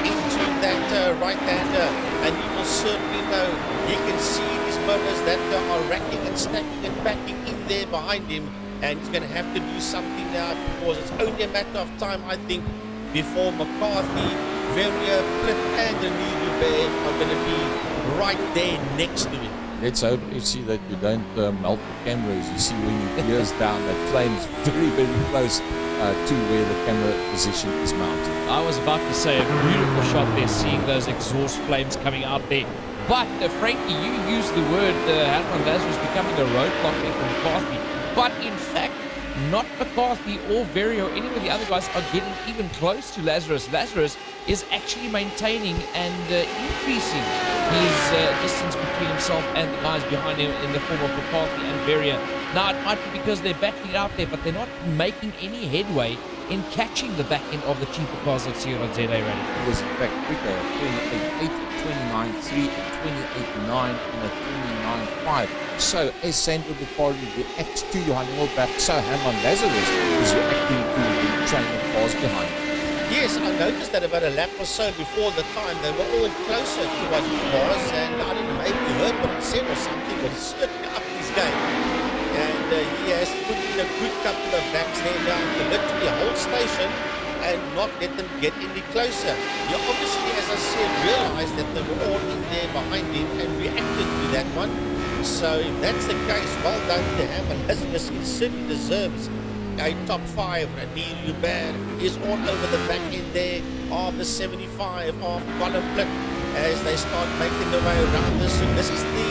into that right-hander. And you will certainly know, he can see these motors that are racking and stacking and backing in there behind him. And he's going to have to do something now, because it's only a matter of time, I think, before McCarthy, Verrier, Flip, and Denis Hubert are going to be right there next to him. Let's hope you see that you don't melt the cameras. You see when you gears down, that flame's very, very close to where the camera position is mounted. I was about to say a beautiful shot there, seeing those exhaust flames coming out there. But Frankie, you used the word Herman Lazarus becoming a roadblock there for McCarthy. But in fact, not McCarthy or Verrier or any of the other guys are getting even close to Lazarus. Lazarus is actually maintaining and increasing his distance between himself and the guys behind him in the form of McCarthy and Verrier. Now, it might be because they're backing it out there, but they're not making any headway in catching the back end of the cheaper cars that's here on ZA Radio. It was in fact quicker, 28.8, 29.3, 28.9, and a 29.5. So as Sandro Bacari reacts to Johan Engelbrecht, so Herman Lazarus is reacting to the train of cars behind him. Yes, I noticed that about a lap or so before the time, they were all closer to what he was, and I don't know, maybe you heard what he said or something, but he's certainly up his game. And he has put in a good couple of laps there now to literally hold station and not let them get any closer. He obviously, as I said, realized that they were all in there behind him and reacted to that one. So if that's the case, well done to him, and Lazarus, he certainly deserves a top 5. Denis Hubert is all over the back end there of the 75 of Colin Flip as they start making their way around this. And this is the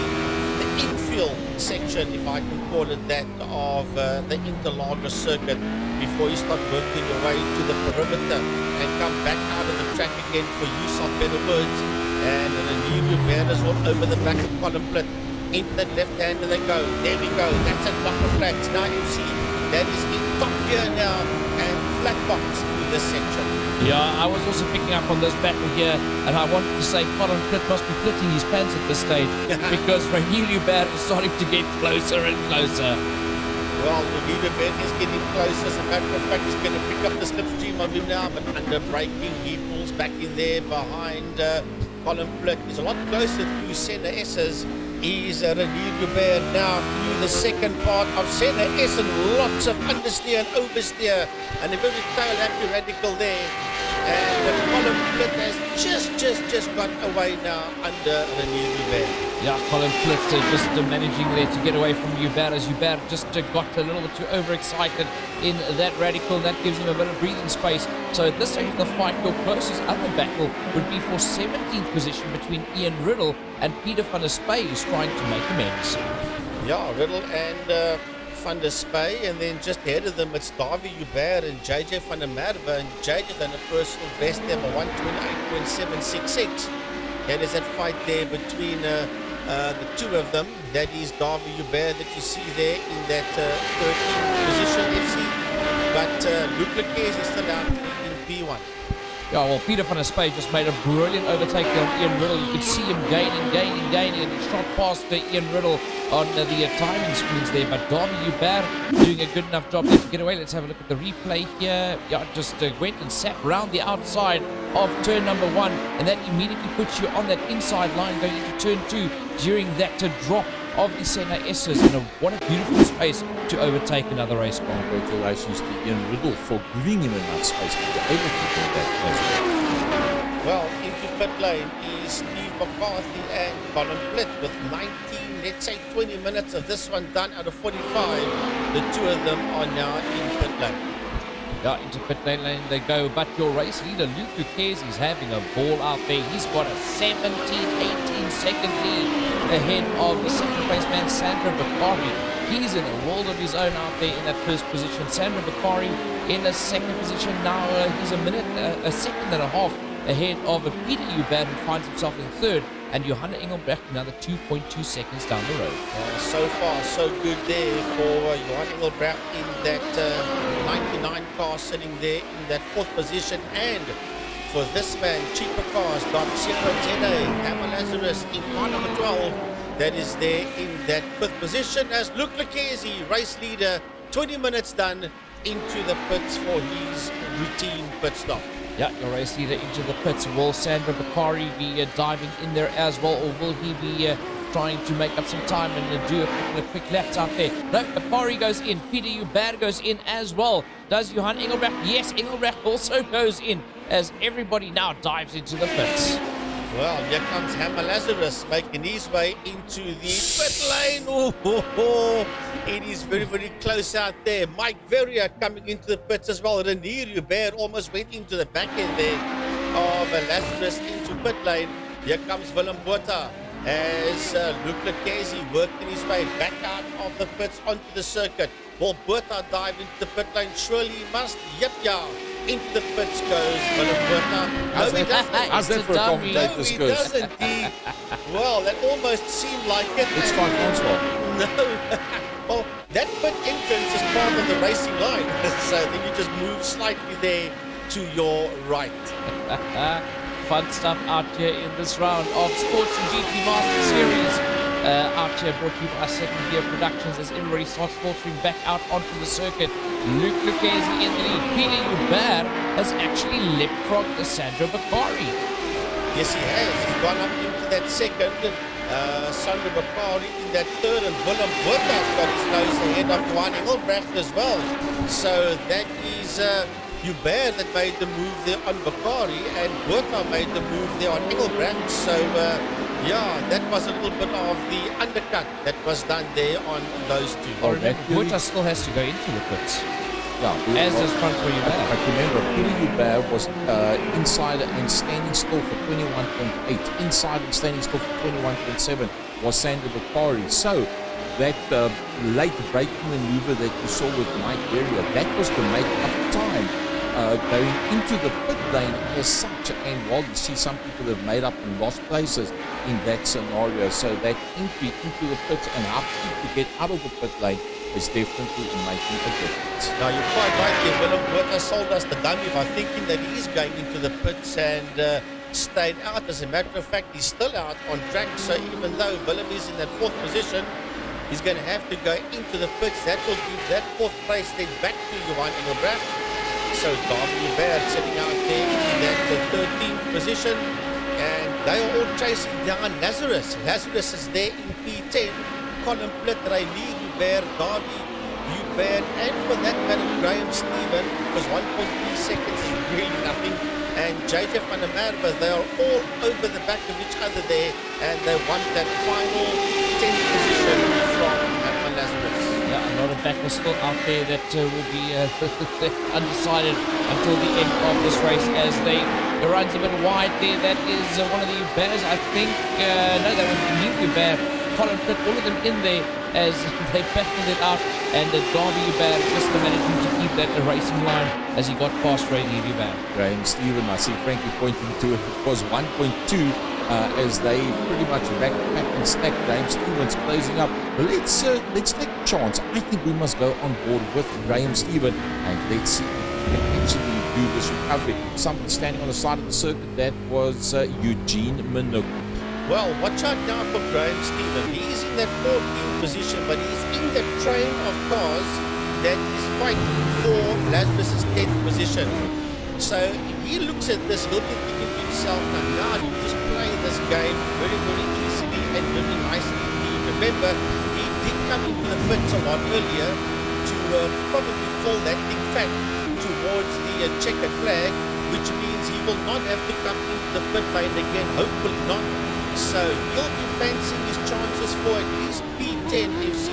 infield section, if I can call it that, of the Interlagos circuit before you start working your way to the perimeter and come back out of the track again, for use of better words. And Denis Hubert is all over the back of Colin Flip. Into that left hander they go. There we go. That's a block of flats. Now you see that is in top gear now and flat box through this section. Yeah, I was also picking up on this battle here, and I wanted to say Colin Flip must be flitting his pants at this stage because Denis Hubert is starting to get closer and closer. Well, Denis Hubert is getting closer. As a matter of fact, he's going to pick up the slipstream of him now, but under braking, he pulls back in there behind Colin Flip. He's a lot closer to Senna S's. Is Denis Hubert now through the second part of Senna S, and lots of understeer and oversteer, and a very tail happy radical there. And Colin Flip has just got away now under Denis Hubert. Yeah, Colin Plitt just managing there to get away from Hubert as Hubert just got a little bit too overexcited in that radical. That gives him a bit of breathing space. So at this stage of the fight, your closest other battle would be for 17th position between Ian Riddle and Peter van der Spey, who's trying to make amends. Yeah, Riddle and Van der Spey, and then just ahead of them it's Davy Hubert and JJ van der Merwe, and JJ done a personal best there by 128.766. That is that fight there between the two of them. That is Davy Hubert that you see there in that 13th position, FC. But Luke Lequez is still out in P1. Yeah, well, Peter van der Spey just made a brilliant overtake on Ian Riddle. You could see him gaining, and he shot past Ian Riddle on the timing screens there. But Davy Hubert doing a good enough job there to get away. Let's have a look at the replay here. Yeah, just went and sat round the outside of turn number 1, and that immediately puts you on that inside line going into turn 2 during that drop of the Senna S's. And what a beautiful space to overtake another race car. Congratulations to Ian Riddle for giving him enough space to be able to do that as well. Well, into pit lane is Steve McCarthy and Colin Plitt with 19, let's say 20 minutes of this one done out of 45. The two of them are now in pit lane. Yeah, into pit lane they go, but your race leader, Luke Lequez, is having a ball out there. He's got a 17-18 second lead ahead of the second place man, Sandra Bakari. He's in a world of his own out there in that first position. Sandra Bakari in the second position now. He's a second and a half ahead of Peter Hubert, who finds himself in third, and Johanna Engelbrecht another 2.2 seconds down the road. So far, so good there for Johanna Engelbrecht in that 99 car sitting there in that fourth position. And for this man, cheaper cars, Don Sierra Jedi, Hammer Lazarus in car number 12, that is there in that fifth position as Luke Lequez, race leader, 20 minutes done into the pits for his routine pit stop. Yeah, your race leader into the pits. Will Sandra Bakari be diving in there as well, or will he be trying to make up some time and do a couple of quick laps out there? No, Bakari goes in. Peter Hubert goes in as well. Does Johan Engelbrecht? Yes, Engelbrecht also goes in as everybody now dives into the pits. Well, here comes Hammer Lazarus making his way into the pit lane. Oh. It is very, very close out there. Mike Verrier coming into the pits as well. Renier Hubert almost went into the back end there of Lazarus into pit lane. Here comes Willem Botha as Luke Lequez working his way back out of the pits onto the circuit. Will Botha dive into the pit lane? Surely he must. Yep, yeah. Into the pits goes Willem Botha. No, he doesn't. How's that for a commentator's No, he doesn't. Well, that almost seemed like it. It's Frank Francois. No. Well, that pit entrance is part of the racing line. So then you just move slightly there to your right. Fun stuff out here in this round of Sports and GT Master Series. Out here brought to you by Second Gear Productions as everybody starts filtering back out onto the circuit. Luke Lequez in the lead. Peter Hubert has actually leapfrogged Sandra Bakari. Yes, he has. He's gone up into that second. Sandra Bakari in that third, and Willem Botha got his nose ahead of Johan Engelbrecht as well. So that is Hubert that made the move there on Bakari, and Botha made the move there on Engelbrecht. So yeah, that was a little bit of the undercut that was done there on those two. Oh, remember, Botha still has to go into the pits. Yeah, As does Francois Hubert. But remember, Peter Hubert was inside and standing still for 21.8. Inside and standing still for 21.7 was Sandra Bakari. So that late braking maneuver that you saw with Mike Verrier, that was to make up time going into the pit lane as such. And while you see some people have made up and lost places in that scenario, so that entry into the pits and how to get out of the pit lane is definitely making a difference. Now, you're quite right there. Willem Botha sold us the dummy by thinking that he is going into the pits and stayed out. As a matter of fact, he's still out on track. So even though Willem is in that fourth position, he's going to have to go into the pits. That will give that fourth place then back to Johan Engelbrecht. So Davy Hubert sitting out there in that 13th position. And they are all chasing down Lazarus. Lazarus is there in P10. Colin Plitt, Renier Hubert, Davy Hubert, and for that matter, Graham Stephen, because 1.3 seconds is really nothing. and JJ van der Merwe. They are all over the back of each other there, and they want that final 10th position from Herman Lazarus. Yeah, a lot of battles still out there that will be undecided until the end of this race as they it runs a bit wide there. That is one of the Bears, I think. No, that was the Bear. Colin put all of them in there as they battled it out, and Darby Bear just managing to keep that racing line as he got past Ray Bear. Graham Stephen, I see Frankie pointing to it. It was 1.2 as they pretty much back and stack. Graham Stevens closing up. Let's take a chance. I think we must go on board with Graham Stephen and let's see if we can actually do this recovery. Somebody standing on the side of the circuit, that was Eugene Minuk. Well, watch out now for Graham Stephen. He's in that 14th position, but he's in the train of cars that is fighting for Lazarus' 10th position. So if he looks at this, he'll be thinking to himself, now you just play this game very, very easily and very nicely indeed. Remember, he did come into the pits a lot earlier to probably fall that big fat towards the checkered flag, which means he will not have to come into the pit lane again, hopefully not. So he'll be fancying his chances for at least P10 FC,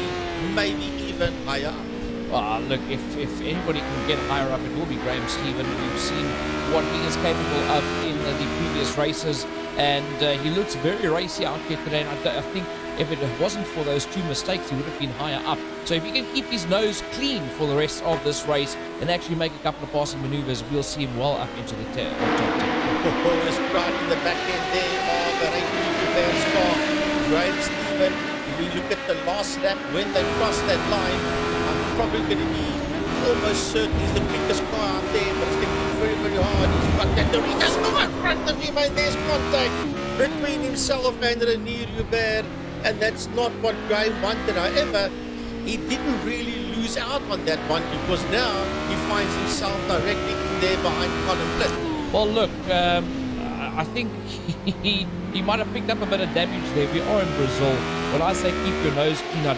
maybe even higher up. Look, if anybody can get higher up, it will be Graham Stephen. We've seen what he is capable of in the previous races, and he looks very racy out here today. And I think if it wasn't for those two mistakes, he would have been higher up. So if he can keep his nose clean for the rest of this race and actually make a couple of passing maneuvers, we'll see him well up into the top 10. Is right in the back end there of the Bears car. Graham Stephen, if we look at the last lap when they cross that line, I'm probably going to be almost certain he's the quickest car out there, but it's going to be very, very hard. He's got that Doritos go in front of him, and there's contact between himself and Renier Hubert, and that's not what Graham wanted. However, he didn't really lose out on that one because now he finds himself directly in there behind Colin Bliss. Well, look, I think he might have picked up a bit of damage there. We are in Brazil. When I say keep your nose clean, I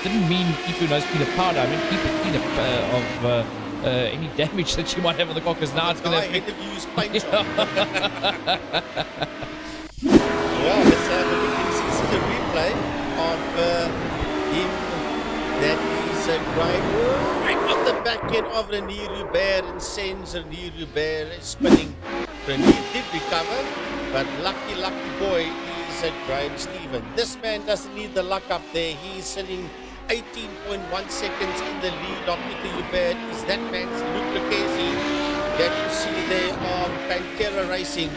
didn't mean keep your nose clean of powder. I mean keep it clean of any damage that you might have on the car, because now it's going to affect... use paint job. Well, let's have a look and see. This is a replay of him that is right on the back end of Renier Hubert and sends Renier Hubert spinning. Renier did recover, but lucky boy is Graham Stephen. This man doesn't need the luck up there. He's sitting 18.1 seconds in the lead of Nico Hubert. Is that man's Luke Lucchesi that you see there on Pantera Racing.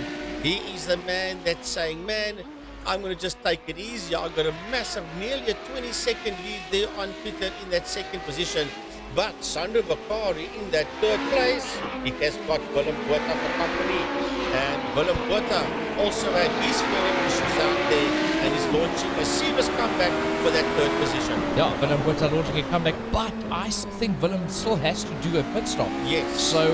He is the man that's saying, man, I'm going to just take it easy. I've got a massive, nearly a 20-second lead there on Peter in that second position. But Sandro Bakari in that third place, he has got Willem Botha for company. And Willem Botha also had his fairing issues out there and is launching a serious comeback for that third position. Yeah, Willem Botha launching a comeback, but I still think Willem still has to do a pit stop. Yes. So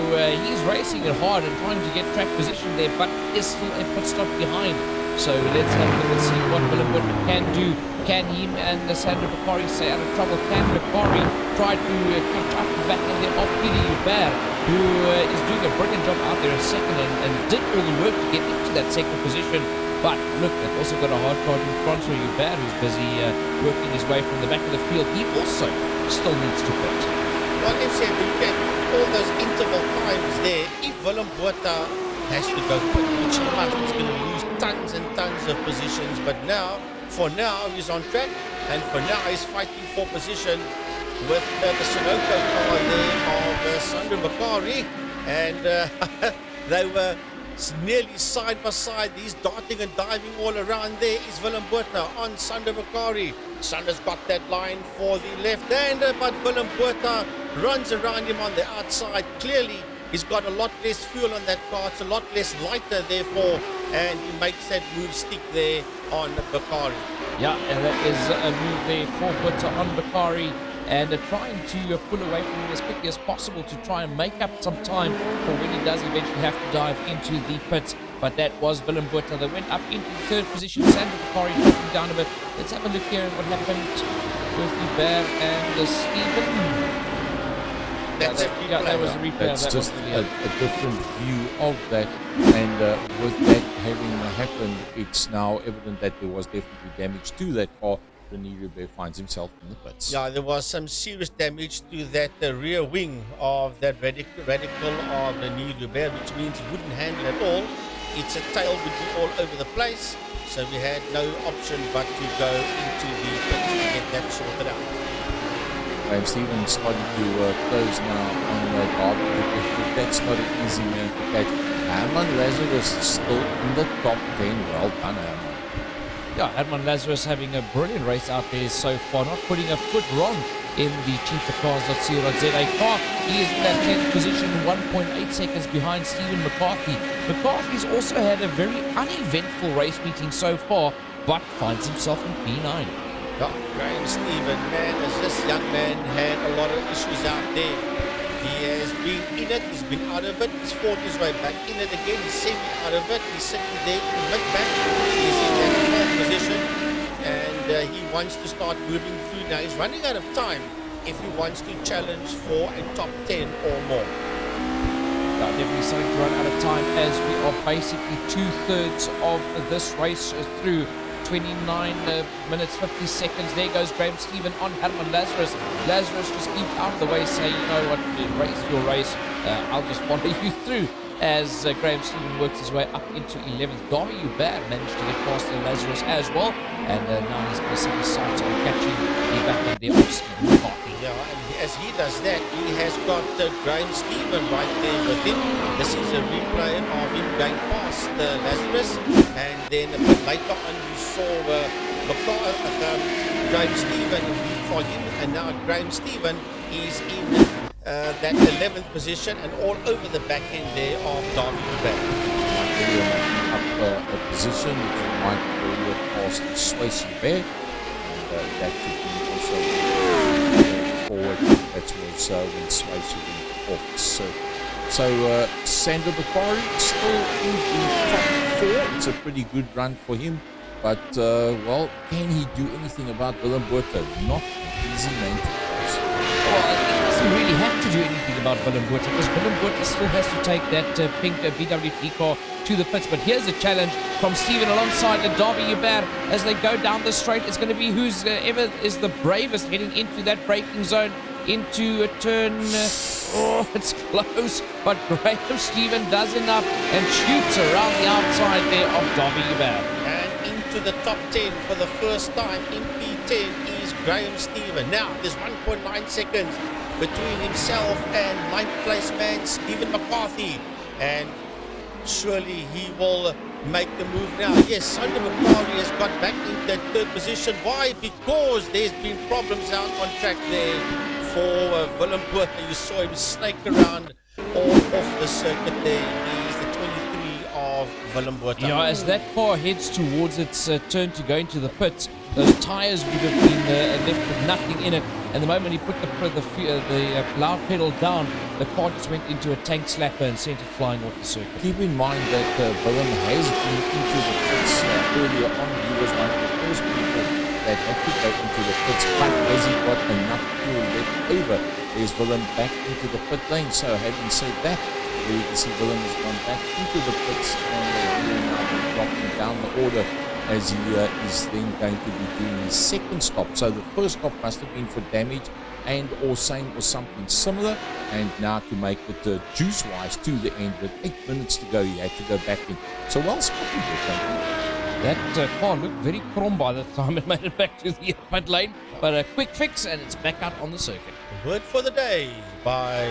he's racing it hard and trying to get track position there, but is still a pit stop behind. So let's have a look and see what Willem Botha can do. Can him and Sandro Bakari stay out of trouble? Can Bakari try to catch up the back end there of Peter Hubert, who is doing a brilliant job out there in second and did all the work to get into that second position. But look, they've also got a hard card in front of Hubert, who's busy working his way from the back of the field. He also still needs to pit. Like I said, you get all those interval times there. If Willem Botha has to go quick, which he must, he's going to lose tons and tons of positions. But now, for now, he's on track, and for now, he's fighting for position with the Sunoco car there of Sandro Bakari, and they were nearly side by side. He's darting and diving all around. There is Willem Botha on Sandro Bakari. Sandro's got that line for the left-hander, but Willem Botha runs around him on the outside. Clearly, he's got a lot less fuel on that car. It's a lot less lighter, therefore, and he makes that move stick there on Bakari. Yeah, and that is a move there for Botha on Bakari, and trying to pull away from him as quickly as possible to try and make up some time for when he does eventually have to dive into the pits. But that was Willem Botha. They went up into the third position. Sandro Bakari dropping down a bit. Let's have a look here at what happened with Hubert and Stephen. That's a yeah, that replay. was a replay. That's that just was a different view of that. And with that having happened, it's now evident that there was definitely damage to that car. René Hubert finds himself in the pits. Yeah, there was some serious damage to that rear wing of that radical of the Hubert, which means he wouldn't handle at all. Its tail would be all over the place. So we had no option but to go into the pits to get that sorted out. Graham Stevens starting to close now on Darby. That's not an easy man to catch. Herman Lazarus is still in the top 10. Well done, Herman. Yeah, Herman Lazarus having a brilliant race out there so far, not putting a foot wrong in the cheapercars.co.za car. He is in that 10th position, 1.8 seconds behind Stephen McCarthy. McCarthy's also had a very uneventful race meeting so far, but finds himself in P9. Yeah, Graham Stephen, man, as this young man had a lot of issues out there. He has been in it, he's been out of it, he's fought his way back in it again, he's semi out of it, he's sitting there in the mid-back, he's in that 12th position, and he wants to start moving through now. He's running out of time if he wants to challenge for a top 10 or more. Definitely starting to run out of time as we are basically 2/3 of this race through. 29 minutes 50 seconds. There goes Graham Stephen on Herman Lazarus. Lazarus just keeps out of the way, saying, you know what, race your race, I'll just follow you through. As Graham Stephen works his way up into 11th. Darby Hubert managed to get past Lazarus as well, and now he's going to set his sights on catching the back end there of Stephen McCarthy. Yeah, and as he does that, he has got Graham Stephen right there with him. This is a replay of him going past Lazarus, and then a bit later on you saw Graham Stephen for him, and now Graham Stephen is in that 11th position and all over the back end there of Darby Hubert. Up a position which might earlier past Swayze Hubert, and that could be also forward. That was when Swayze went off the circuit. So Sandro Bakari still in the top 4. It's a pretty good run for him. But, well, can he do anything about Willem Botha? Not an easy man to cross. Well, he doesn't really have to do anything about Willem Botha, because Willem Botha still has to take that pink BWP car to the pits. But here's a challenge from Stephen alongside the Darby Hubert as they go down the straight. It's going to be who's ever is the bravest heading into that braking zone, into a turn. Oh, it's close, but Graham Stephen does enough and shoots around the outside there of Darby Hubert. To the top 10 for the first time in P10 is Graham Stephen. Now there's 1.9 seconds between himself and 9th place man Stephen McCarthy, and surely he will make the move now. Yes, Sandro McCarthy has got back into that 3rd position. Why? Because there's been problems out on track there for Willem Botha. You saw him snake around all off the circuit there. He's the 23 of Willem Botha. Yeah, as that car heads towards its turn to go into the pits, those tyres would have been left with nothing in it. And the moment he put the plough pedal down, the car just went into a tank slapper and sent it flying off the circuit. Keep in mind that Willem has been into the pits earlier on. He was one of the first people that had to go into the pits, but has he got enough fuel left over? There's Willem back into the pit lane. So having said that, you can see Willem has gone back into the pits and they're now dropping down the order as he is then going to be doing his 2nd stop. So the first stop must have been for damage and or same or something similar, and now to make it juice-wise to the end with 8 minutes to go, he had to go back in. So well spotted there, thank you. That car looked very chrome by the time it made it back to the pit lane, but a quick fix and it's back out on the circuit. Word for the day by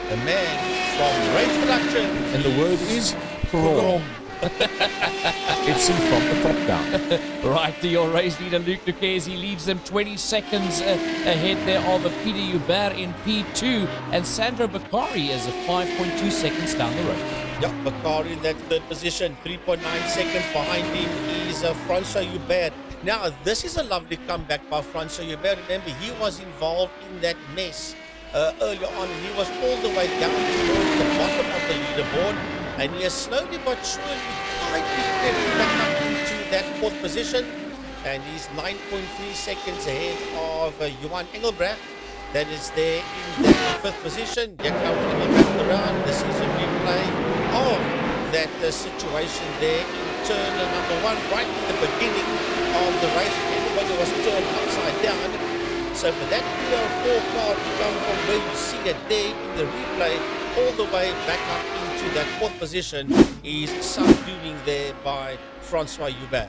the man from Race Productions. And the word is chrome. It's in from the top down. Right, your race leader Luke Lucchese leads them 20 seconds ahead there of Peter Hubert in P2, and Sandro Bakari is 5.2 seconds down the road. Yeah, Bakari in that 3rd position, 3.9 seconds behind him is Francois Hubert. Now, this is a lovely comeback by Francois Hubert. Remember, he was involved in that mess earlier on, and he was all the way down towards the bottom of the leaderboard, and he has slowly but surely quietly crept back up into that 4th position, and he's 9.3 seconds ahead of Johan Engelbrecht. That is there in that fifth position. Here comes the back around. This is a replay of that situation there in turn number one, right at the beginning of the race. Everybody was turned upside down. So for that 4 car to come from where you see it there in the replay all the way back up into that fourth position is subduing there by Francois Hubert.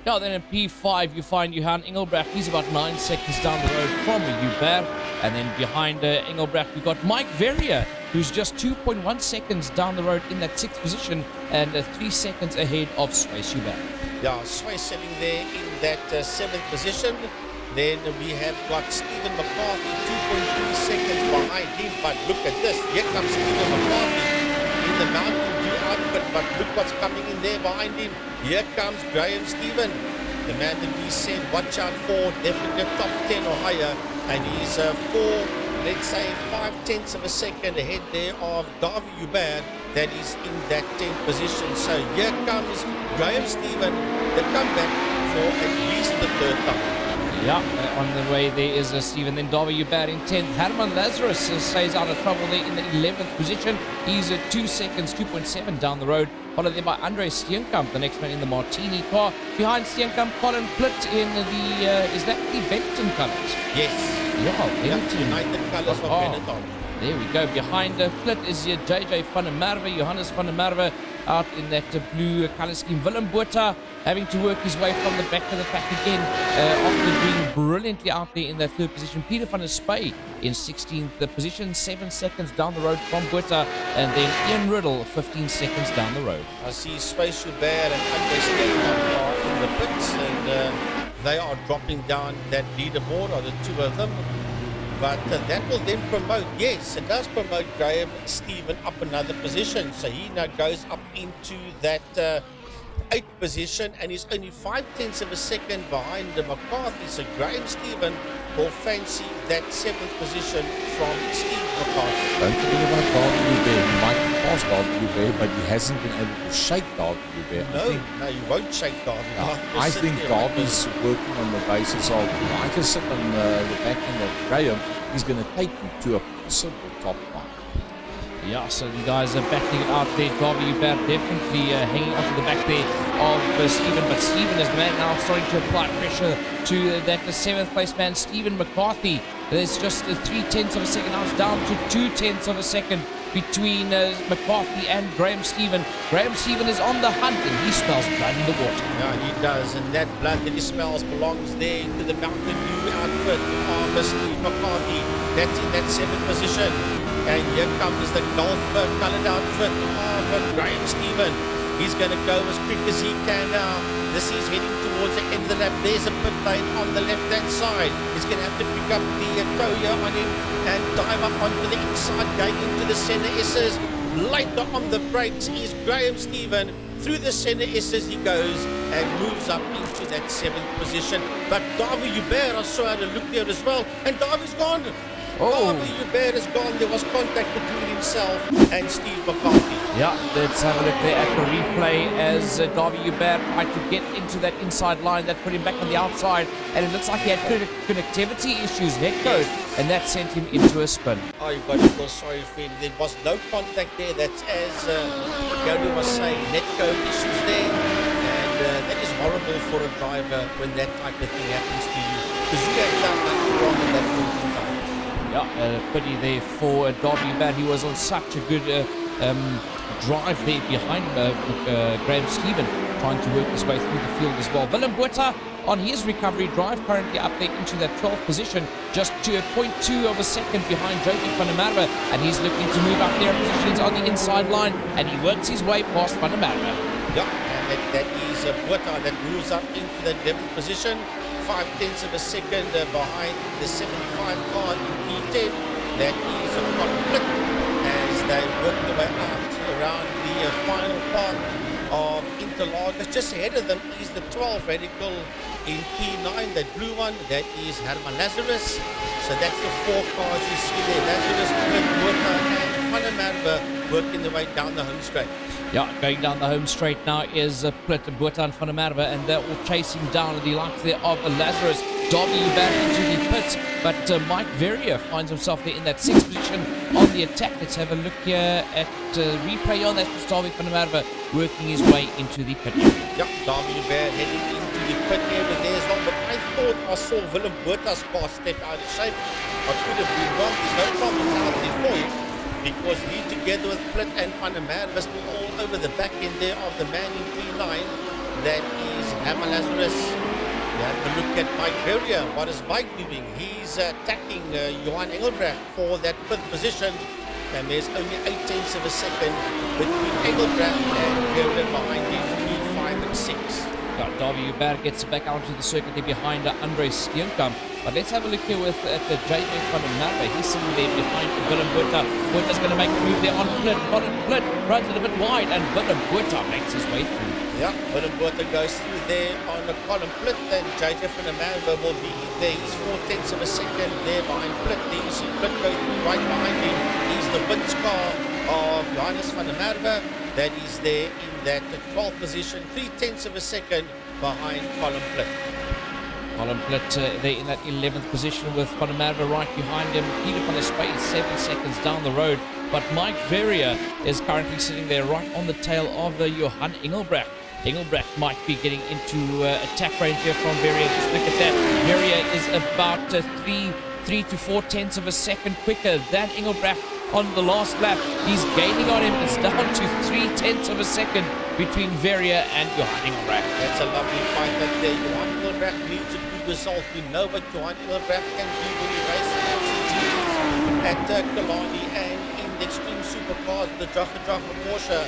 Now then in P5 you find Johan Engelbrecht. He's about 9 seconds down the road from Hubert. And then behind Engelbrecht we've got Mike Verrier, who's just 2.1 seconds down the road in that sixth position and 3 seconds ahead of Sways Hubert. Yeah, Sways sitting there in that seventh position. Then we have got Stephen McCarthy, 2.3 seconds behind him. But look at this. Here comes Stephen McCarthy in the Mountain Dew outfit. But look what's coming in there behind him. Here comes Graham Stephen. The man that we said, watch out for, definitely top 10 or higher. And he's 5/10 of a second ahead there of Davy Hubert. That is in that 10th position. So here comes Graham Stephen, the comeback for at least the third time. Yeah, on the way there is Stephen. Then Davy Hubert in 10th. Herman Lazarus stays out of trouble there in the 11th position. He's 2 seconds, 2.7 down the road. Followed then by Andre Steenkamp, the next man in the Martini car. Behind Steenkamp, Colin Plitt in the, is that the Benetton colours? Yes. Yeah, Benetton. United colours of Benetton. There we go. Behind Plitt is JJ van der Merwe, Johannes van der Merwe out in that blue colour scheme. Willem Botha having to work his way from the back of the pack again after doing brilliantly out there in that third position. Peter van der Spey in 16th position, 7 seconds down the road from Botha. And then Ian Riddle, 15 seconds down the road. I see Space Hubert and Andre Steenkamp are in the pits and they are dropping down that leaderboard, or the two of them. But that will then promote, yes, it does promote Graham Stephen up another position. So he now goes up into that 8th position and is only 5/10 of a second behind McCarthy. So Graham Stephen will fancy that 7th position from Steve McCarthy. Don't forget about Davy Hubert. He might pass Davy Hubert, but he hasn't been able to shake Davy Hubert. No, you won't shake Davy. I think Davy's working on the basis of if I can sit on the back end of Graham, he's going to take him to a possible top 5. Yeah, so the guys are battling it out there. Davy Hubert definitely hanging onto the back there of Stephen. But Stephen is man now starting to apply pressure to that 7th place man, Stephen McCarthy. There's just 3/10 of a second. Now it's down to 2/10 of a second between McCarthy and Graham Stephen. Graham Stephen is on the hunt and he smells blood in the water. Yeah, he does. And that blood that he smells belongs there to the Mountain Dew outfit of Steve McCarthy. That's in that 7th position. And here comes the golf coloured outfit of Graham Stephen. He's going to go as quick as he can now. This is heading towards the end of the lap. There's a pit lane on the left-hand side. He's going to have to pick up the Toya on him and dive up onto the inside, going into the centre S's. Later on the brakes is Graham Stephen. Through the centre S's he goes and moves up into that 7th position. But Davy Hubert, I saw how to look there as well. And Davy's gone. Davy Hubert is gone. There was contact between himself and Steve McCarthy. Yeah, let's have a look there at the replay as Davy Hubert tried to get into that inside line that put him back on the outside, and it looks like he had connectivity issues, net code, and that sent him into a spin. Oh, you've got to feel sorry for him. There was no contact there. That's as Gary was saying, net code issues there, and that is horrible for a driver when that type of thing happens to you, because you have done nothing wrong in that point in time. Yeah, pity there for Davy Hubert. He was on such a good drive there behind Graham Stephen, trying to work his way through the field as well. Willem Botha on his recovery drive, currently up there into that 12th position, just to a 0.2 of a second behind JJ van der Merwe, and he's looking to move up their positions on the inside line, and he works his way past van der Merwe. Yeah, and that is Botha that moves up into the 11th position, 5/10 of a second behind the 75 car in P10. That is a conflict as they work their way out around the final part of Interlagos. Just ahead of them is the 12 radical in P9, that blue one. That is Herman Lazarus. So that's the 4 cars you see there. Lazarus, Botha, and van der Merwe working their way down the home straight. Yeah, going down the home straight now is Plitt, Botha and van der Merwe, and they're all chasing down the likes there of Lazarus. Darby back into the pits, but Mike Verrier finds himself there in that 6th position on the attack. Let's have a look here at replay on that. Darby van der Merwe working his way into the pit. Yeah, Darby Bear heading into the pit area there as well. But I thought I saw Willem Botha's car step out of shape. I could have been wrong. There's no problem out there for him, because he together with Plit and Van der Merwe was all over the back end there of the man in 3-9. That is Hammer Lazarus. You have to look at Mike Verrier. What is Mike doing? He's attacking Johan Engelbrecht for that 5th position. And there's only 8/10 of a second between Engelbrecht and Verrier behind him, 5 and 6. Darby Hubert gets back out to the circuit there behind Andre Steenkamp. But let's have a look here with at the JJ van der Merwe. He's sitting there behind Willem Botha. Botha's going to make a move there on Plit. Plit runs it a bit wide, and Willem Botha makes his way through. Yeah, Willem Botha goes through there on the column Plit, and JJ van der Merwe will be there. He's 4/10 of a second there behind Plit. There you see Plit go right behind him. He's the Wins car of Johannes van der Merwe. That is there in that 12th position, 3/10 of a second behind Colin Plit. Colin Plit there in that 11th position with Van der Merwe right behind him. Peter van der Space 7 seconds down the road. But Mike Verrier is currently sitting there right on the tail of Johan Engelbrecht. Engelbrecht might be getting into attack range here from Verrier. Just look at that. Verrier is about 3 to 4/10 of a second quicker than Engelbrecht on the last lap. He's gaining on him. It's down to 3/10 of a second between Verrier and Johan Engelbrecht. That's a lovely fight that there. Johan Engelbrecht needs a good result. We know what Johan Engelbrecht can do when he races at Kalani and in the Extreme Supercars, the Jacha Porsche.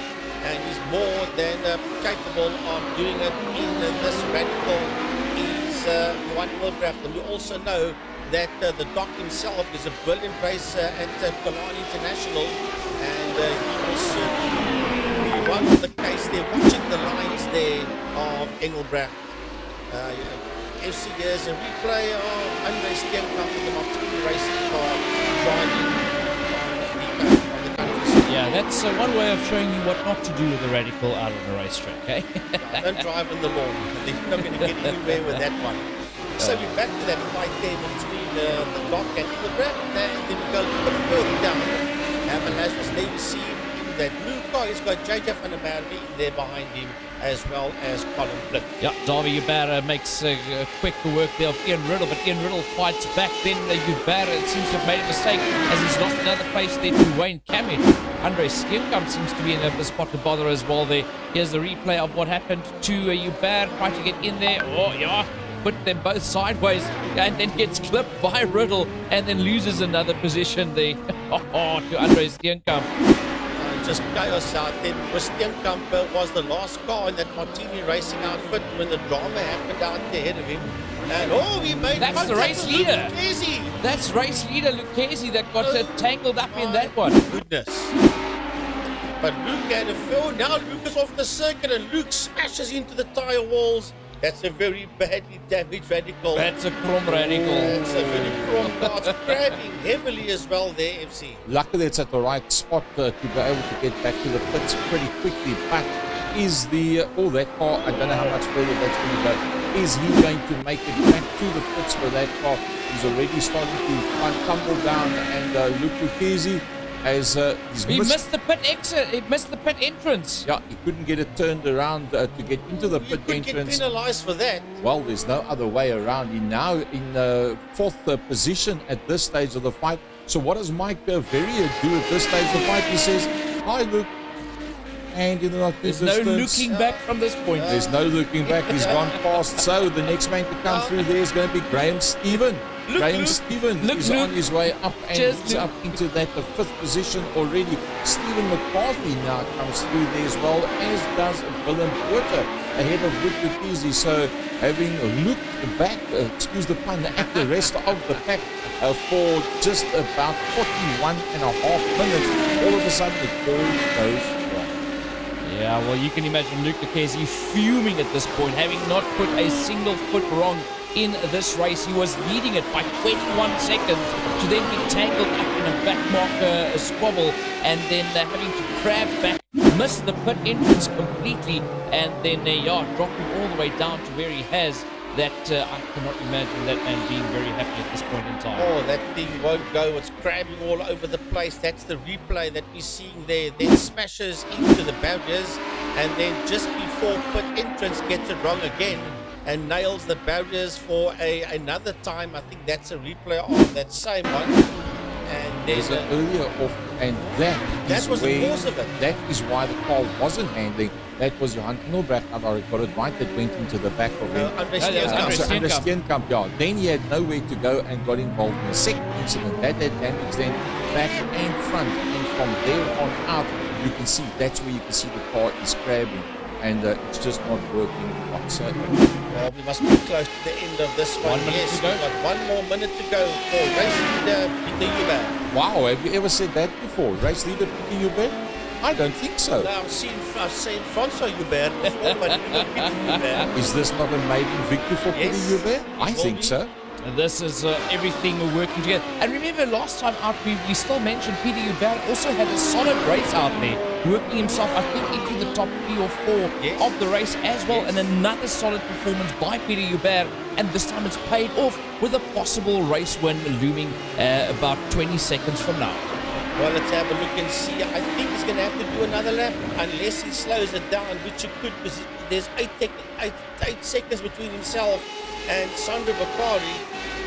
And he's more than capable of doing it in this radical. He's Johan Engelbrecht. And we also know that the Doc himself is a brilliant racer at Kalani International, and he will certainly be one of the case there, watching the lines there of Engelbrecht. FC there's a replay of Andre Steenkamp in the Martini racing car driving on the country. Yeah, that's one way of showing you what not to do with a radical out on a racetrack, eh? Don't drive on the lawn. They're not going to get anywhere with that one. So we're back to that fight there between the Doc and Engelbrecht, and then we go a bit further down. And as there you see in that blue car, he's got JJ van der Merwe there behind him, as well as Colin Plit. Yeah, Darby Hubert makes quick work there of Ian Riddle, but Ian Riddle fights back. Then Hubert seems to have made a mistake as he's lost another place there to Wayne Cammett. Andre Steenkamp seems to be in a spot to bother as well there. Here's the replay of what happened to Hubert, trying to get in there. Oh, yeah. Put them both sideways and then gets clipped by Riddle and then loses another position there to Andre Steenkamp. Just chaos out there, because Steenkamp was the last car in that Martini racing outfit when the drama happened out ahead of him. And he made That's the race with leader. Lucchese. That's race leader Lucchese that got tangled up in that one. Goodness. But Luke had a fill. Now Luke is off the circuit and Luke smashes into the tyre walls. That's a very badly damaged radical. That's a chrome radical. That's a very chrome car. It's grabbing heavily as well there, FC. Luckily, it's at the right spot to be able to get back to the pits pretty quickly. But is that car, I don't know how much further that's going to go. Is he going to make it back to the pits for that car? He's already starting to tumble down, and Luke Lucchese as he missed the pit exit. He missed the pit entrance. Yeah, he couldn't get it turned around to get into the pit You could entrance. get penalised for that. Well, there's no other way around. He's now in 4th position at this stage of the fight. So what does Mike Verrier do at this stage of the fight? He says, "Hi, Luke." And in the not too There's no distance, looking back from this point. there's no looking back. He's gone past. So the next man to come through there is going to be Graham Stephen. Graham Stephen is on his way up, and he's up into that the 5th position already. Stephen McCarthy now comes through there as well, as does Willem Botha ahead of Luke Lucchese. So having looked back, excuse the pun, at the rest of the pack for just about 41 and a half minutes, all of a sudden it all goes wrong. Yeah, well, you can imagine Luke Lucchese fuming at this point, having not put a single foot wrong in this race. He was leading it by 21 seconds to then be tangled up in a backmark squabble, and then having to crab back, miss the pit entrance completely, and then dropping all the way down to where he has. that I cannot imagine that man being very happy at this point in time. Oh, that thing won't go. It's crabbing all over the place. That's the replay that we're seeing there. Then smashes into the barriers, and then just before pit entrance gets it wrong again and nails the barriers for another time. I think that's a replay of that same one. And There's then an earlier off, and that was the cause of it. That is why the car wasn't handling. That was Johan Engelbrecht, if I got it right, that went into the back of him. Andre Yeah, that was Steenkamp. Andre So Steenkamp. Steenkamp, yeah. Then he had nowhere to go and got involved in a second incident. That had damage then back and front. And from there on out, you can see, that's where you can see the car is crabbing. And it's just not working whatsoever. Well, we must be close to the end of this one. 1 minute Yes, to go. we've got 1 more minute to go for race leader Peter Huber. Wow, have you ever said that before? Race leader Peter Hubert? I don't think so. Now, I've seen Francois Hubert before, but never Peter Hubert. Is this not a maiden victory for Yes. Peter Hubert? I Will think be. so. And this is everything working together. And remember, last time out, we still mentioned Peter Hubert also had a solid race out there, working himself, I think, into the top 3 or 4 Yes. of the race as well. Yes. And another solid performance by Peter Hubert. And this time it's paid off with a possible race win looming about 20 seconds from now. Well, let's have a look and see. I think he's going to have to do another lap unless he slows it down, which he could, because there's 8 seconds between himself and Sandro Bakari.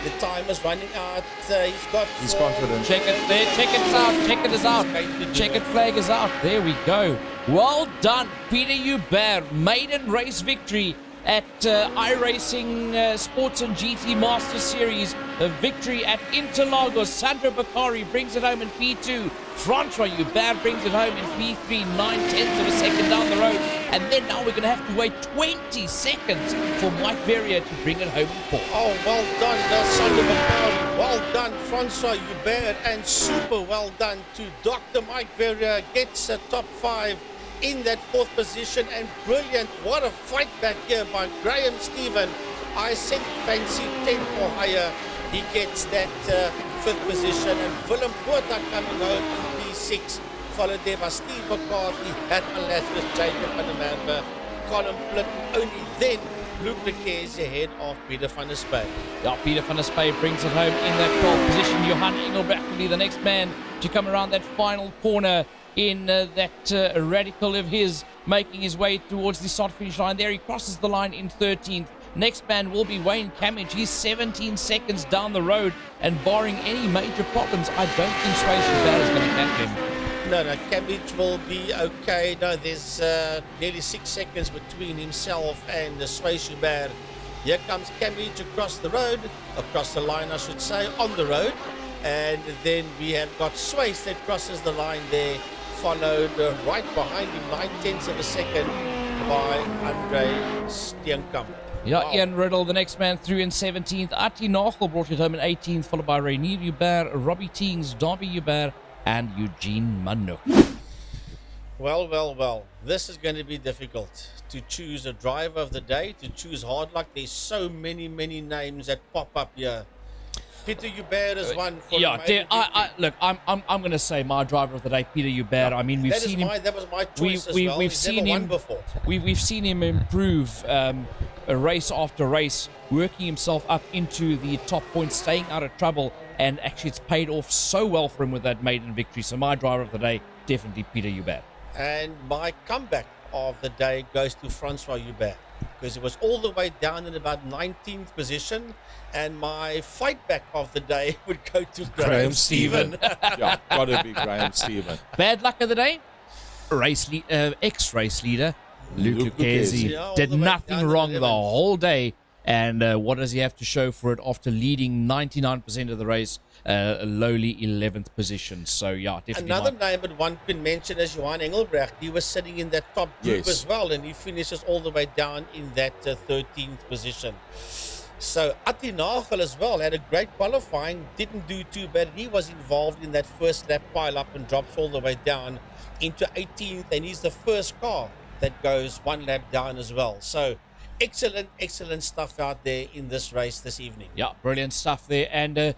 The time is running out. He's confident. Check it there, check it out, check it is out. Check it flag is out. There we go. Well done, Peter Hubert. Maiden race victory at iRacing Sports and GT Master Series. A victory at Interlagos. Sandro Bakari brings it home in P2. Francois Hubert brings it home in P3, 9/10 of a second down the road. And then now we're going to have to wait 20 seconds for Mike Verrier to bring it home in 4th. Oh, well done, Sandro Bakari. Well done, Francois Hubert. And super well done to Dr. Mike Verrier. Gets a top 5 in that 4th position. And brilliant. What a fight back here by Graham Stephen. I said fancy 10 or higher. He gets that 5th position. And Willem Botha coming home in P6. Followed there by Steve McCarthy, Herman Lazarus, Jacob van der Merwe, Colin Plitten. Only then Luke Lequez ahead of Peter van der Spey. Yeah, Peter van der Spey brings it home in that 12th position. Johan Engelbrecht will be the next man to come around that final corner in that radical of his, making his way towards the start finish line. There he crosses the line in 13th. Next man will be Wayne Camage. He's 17 seconds down the road, and barring any major problems, I don't think Sway Hubert is going to catch him. No, Cabbage will be okay. No, there's nearly 6 seconds between himself and Sway Hubert. Here comes Cabbage across the road, across the line, I should say, on the road. And then we have got Swayze that crosses the line there, followed right behind him, 9/10 of a second, by Andre Steenkamp. Yeah, Wow. Ian Riddle, the next man through in 17th. Ati Nachel brought it home in 18th, followed by Rainier Hubert, Robbie Teens, Darby Hubert, and Eugene Manuk. Well. This is going to be difficult to choose a driver of the day, to choose hard luck. There's so many names that pop up here. Peter Hubert is one for Yeah, the maiden look, I'm going to say my driver of the day, Peter Hubert. I mean, we've that is seen him. that was my choice as well. We've He's seen never won him before. We've seen him improve a race after race, working himself up into the top points, staying out of trouble, and actually it's paid off so well for him with that maiden victory. So my driver of the day, definitely Peter Hubert. And my comeback of the day goes to Francois Hubert, because it was all the way down in about 19th position. And my fight back of the day would go to Graham Stephen. Yeah, gotta be Graham Stephen. Bad luck of the day, ex-race leader Luke Luke Lucchesi Lucchesi. Yeah, all did the way nothing down to wrong the 11th. whole day. And what does he have to show for it after leading 99% of the race, a lowly 11th position? So, yeah, definitely. Another name that one can mention is Johan Engelbrecht. He was sitting in that top group Yes. as well, and he finishes all the way down in that 13th position. So Ati Nagel as well had a great qualifying, didn't do too bad. He was involved in that first lap pile up and drops all the way down into 18th, and he's the first car that goes one lap down as well. So excellent stuff out there in this race this evening. Yeah, brilliant stuff there. And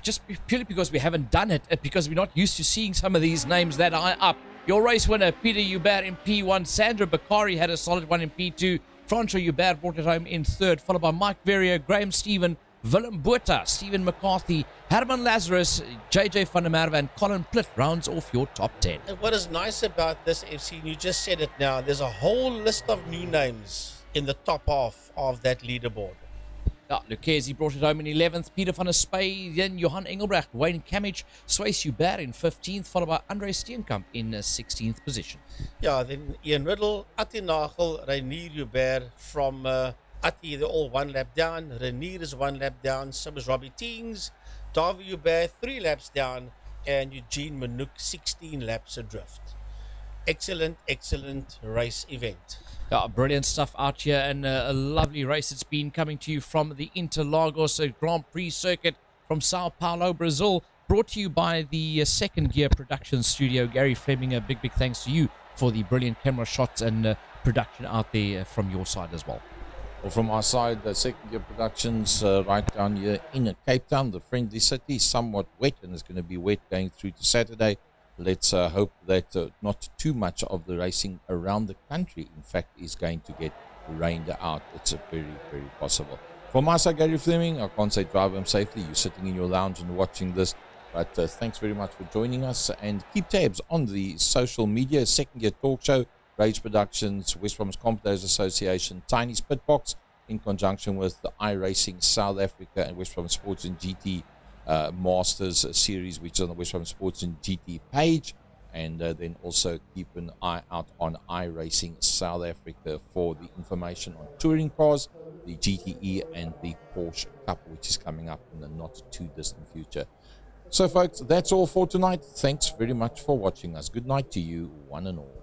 just purely because we haven't done it, because we're not used to seeing some of these names that are up. Your race winner, Peter Hubert in P1. Sandro Bakari had a solid one in P2. Franco Hubert brought it home in third, followed by Mike Verrier, Graham Stephen, Willem Botha, Stephen McCarthy, Herman Lazarus, JJ van der Merwe, and Colin Plitt rounds off your top 10. And what is nice about this, FC, and you just said it now, there's a whole list of new names in the top half of that leaderboard. Ja, Lucchesi brought it home in 11th, Peter van der Spey, then Johan Engelbrecht, Wayne Kamich, Swayze Hubert in 15th, followed by Andre Steenkamp in 16th position. Yeah, then Ian Riddle, Atti Nagel, Reinier Hubert from Atti, they're all 1 lap down. Reinier is 1 lap down. So is Robbie Teings, Davi Hubert 3 laps down, and Eugene Manouk 16 laps adrift. Excellent race event. Yeah, brilliant stuff out here, and a lovely race it's been coming to you from the Interlagos Grand Prix circuit from Sao Paulo, Brazil, brought to you by the Second Gear Production Studio. Gary Fleming, a big thanks to you for the brilliant camera shots and production out there from your side as well. Well, from our side, the Second Gear Productions right down here in Cape Town, the friendly city, somewhat wet, and it's going to be wet going through to Saturday. Let's hope that not too much of the racing around the country, in fact, is going to get rained out. It's very possible. For my side, Gary Fleming, I can't say drive home safely. You're sitting in your lounge and watching this. But thanks very much for joining us. And keep tabs on the social media. Second Gear Talk Show, Rage Productions, West Bromwich Competitors Association, Tiny's Pitbox, in conjunction with the iRacing South Africa and West Bromwich Sports and GT Masters series, which is on the West Bromwich Sports and GT page. And then also keep an eye out on iRacing South Africa for the information on touring cars, the GTE and the Porsche Cup, which is coming up in the not too distant future. So folks, that's all for tonight. Thanks very much for watching us. Good night to you, one and all.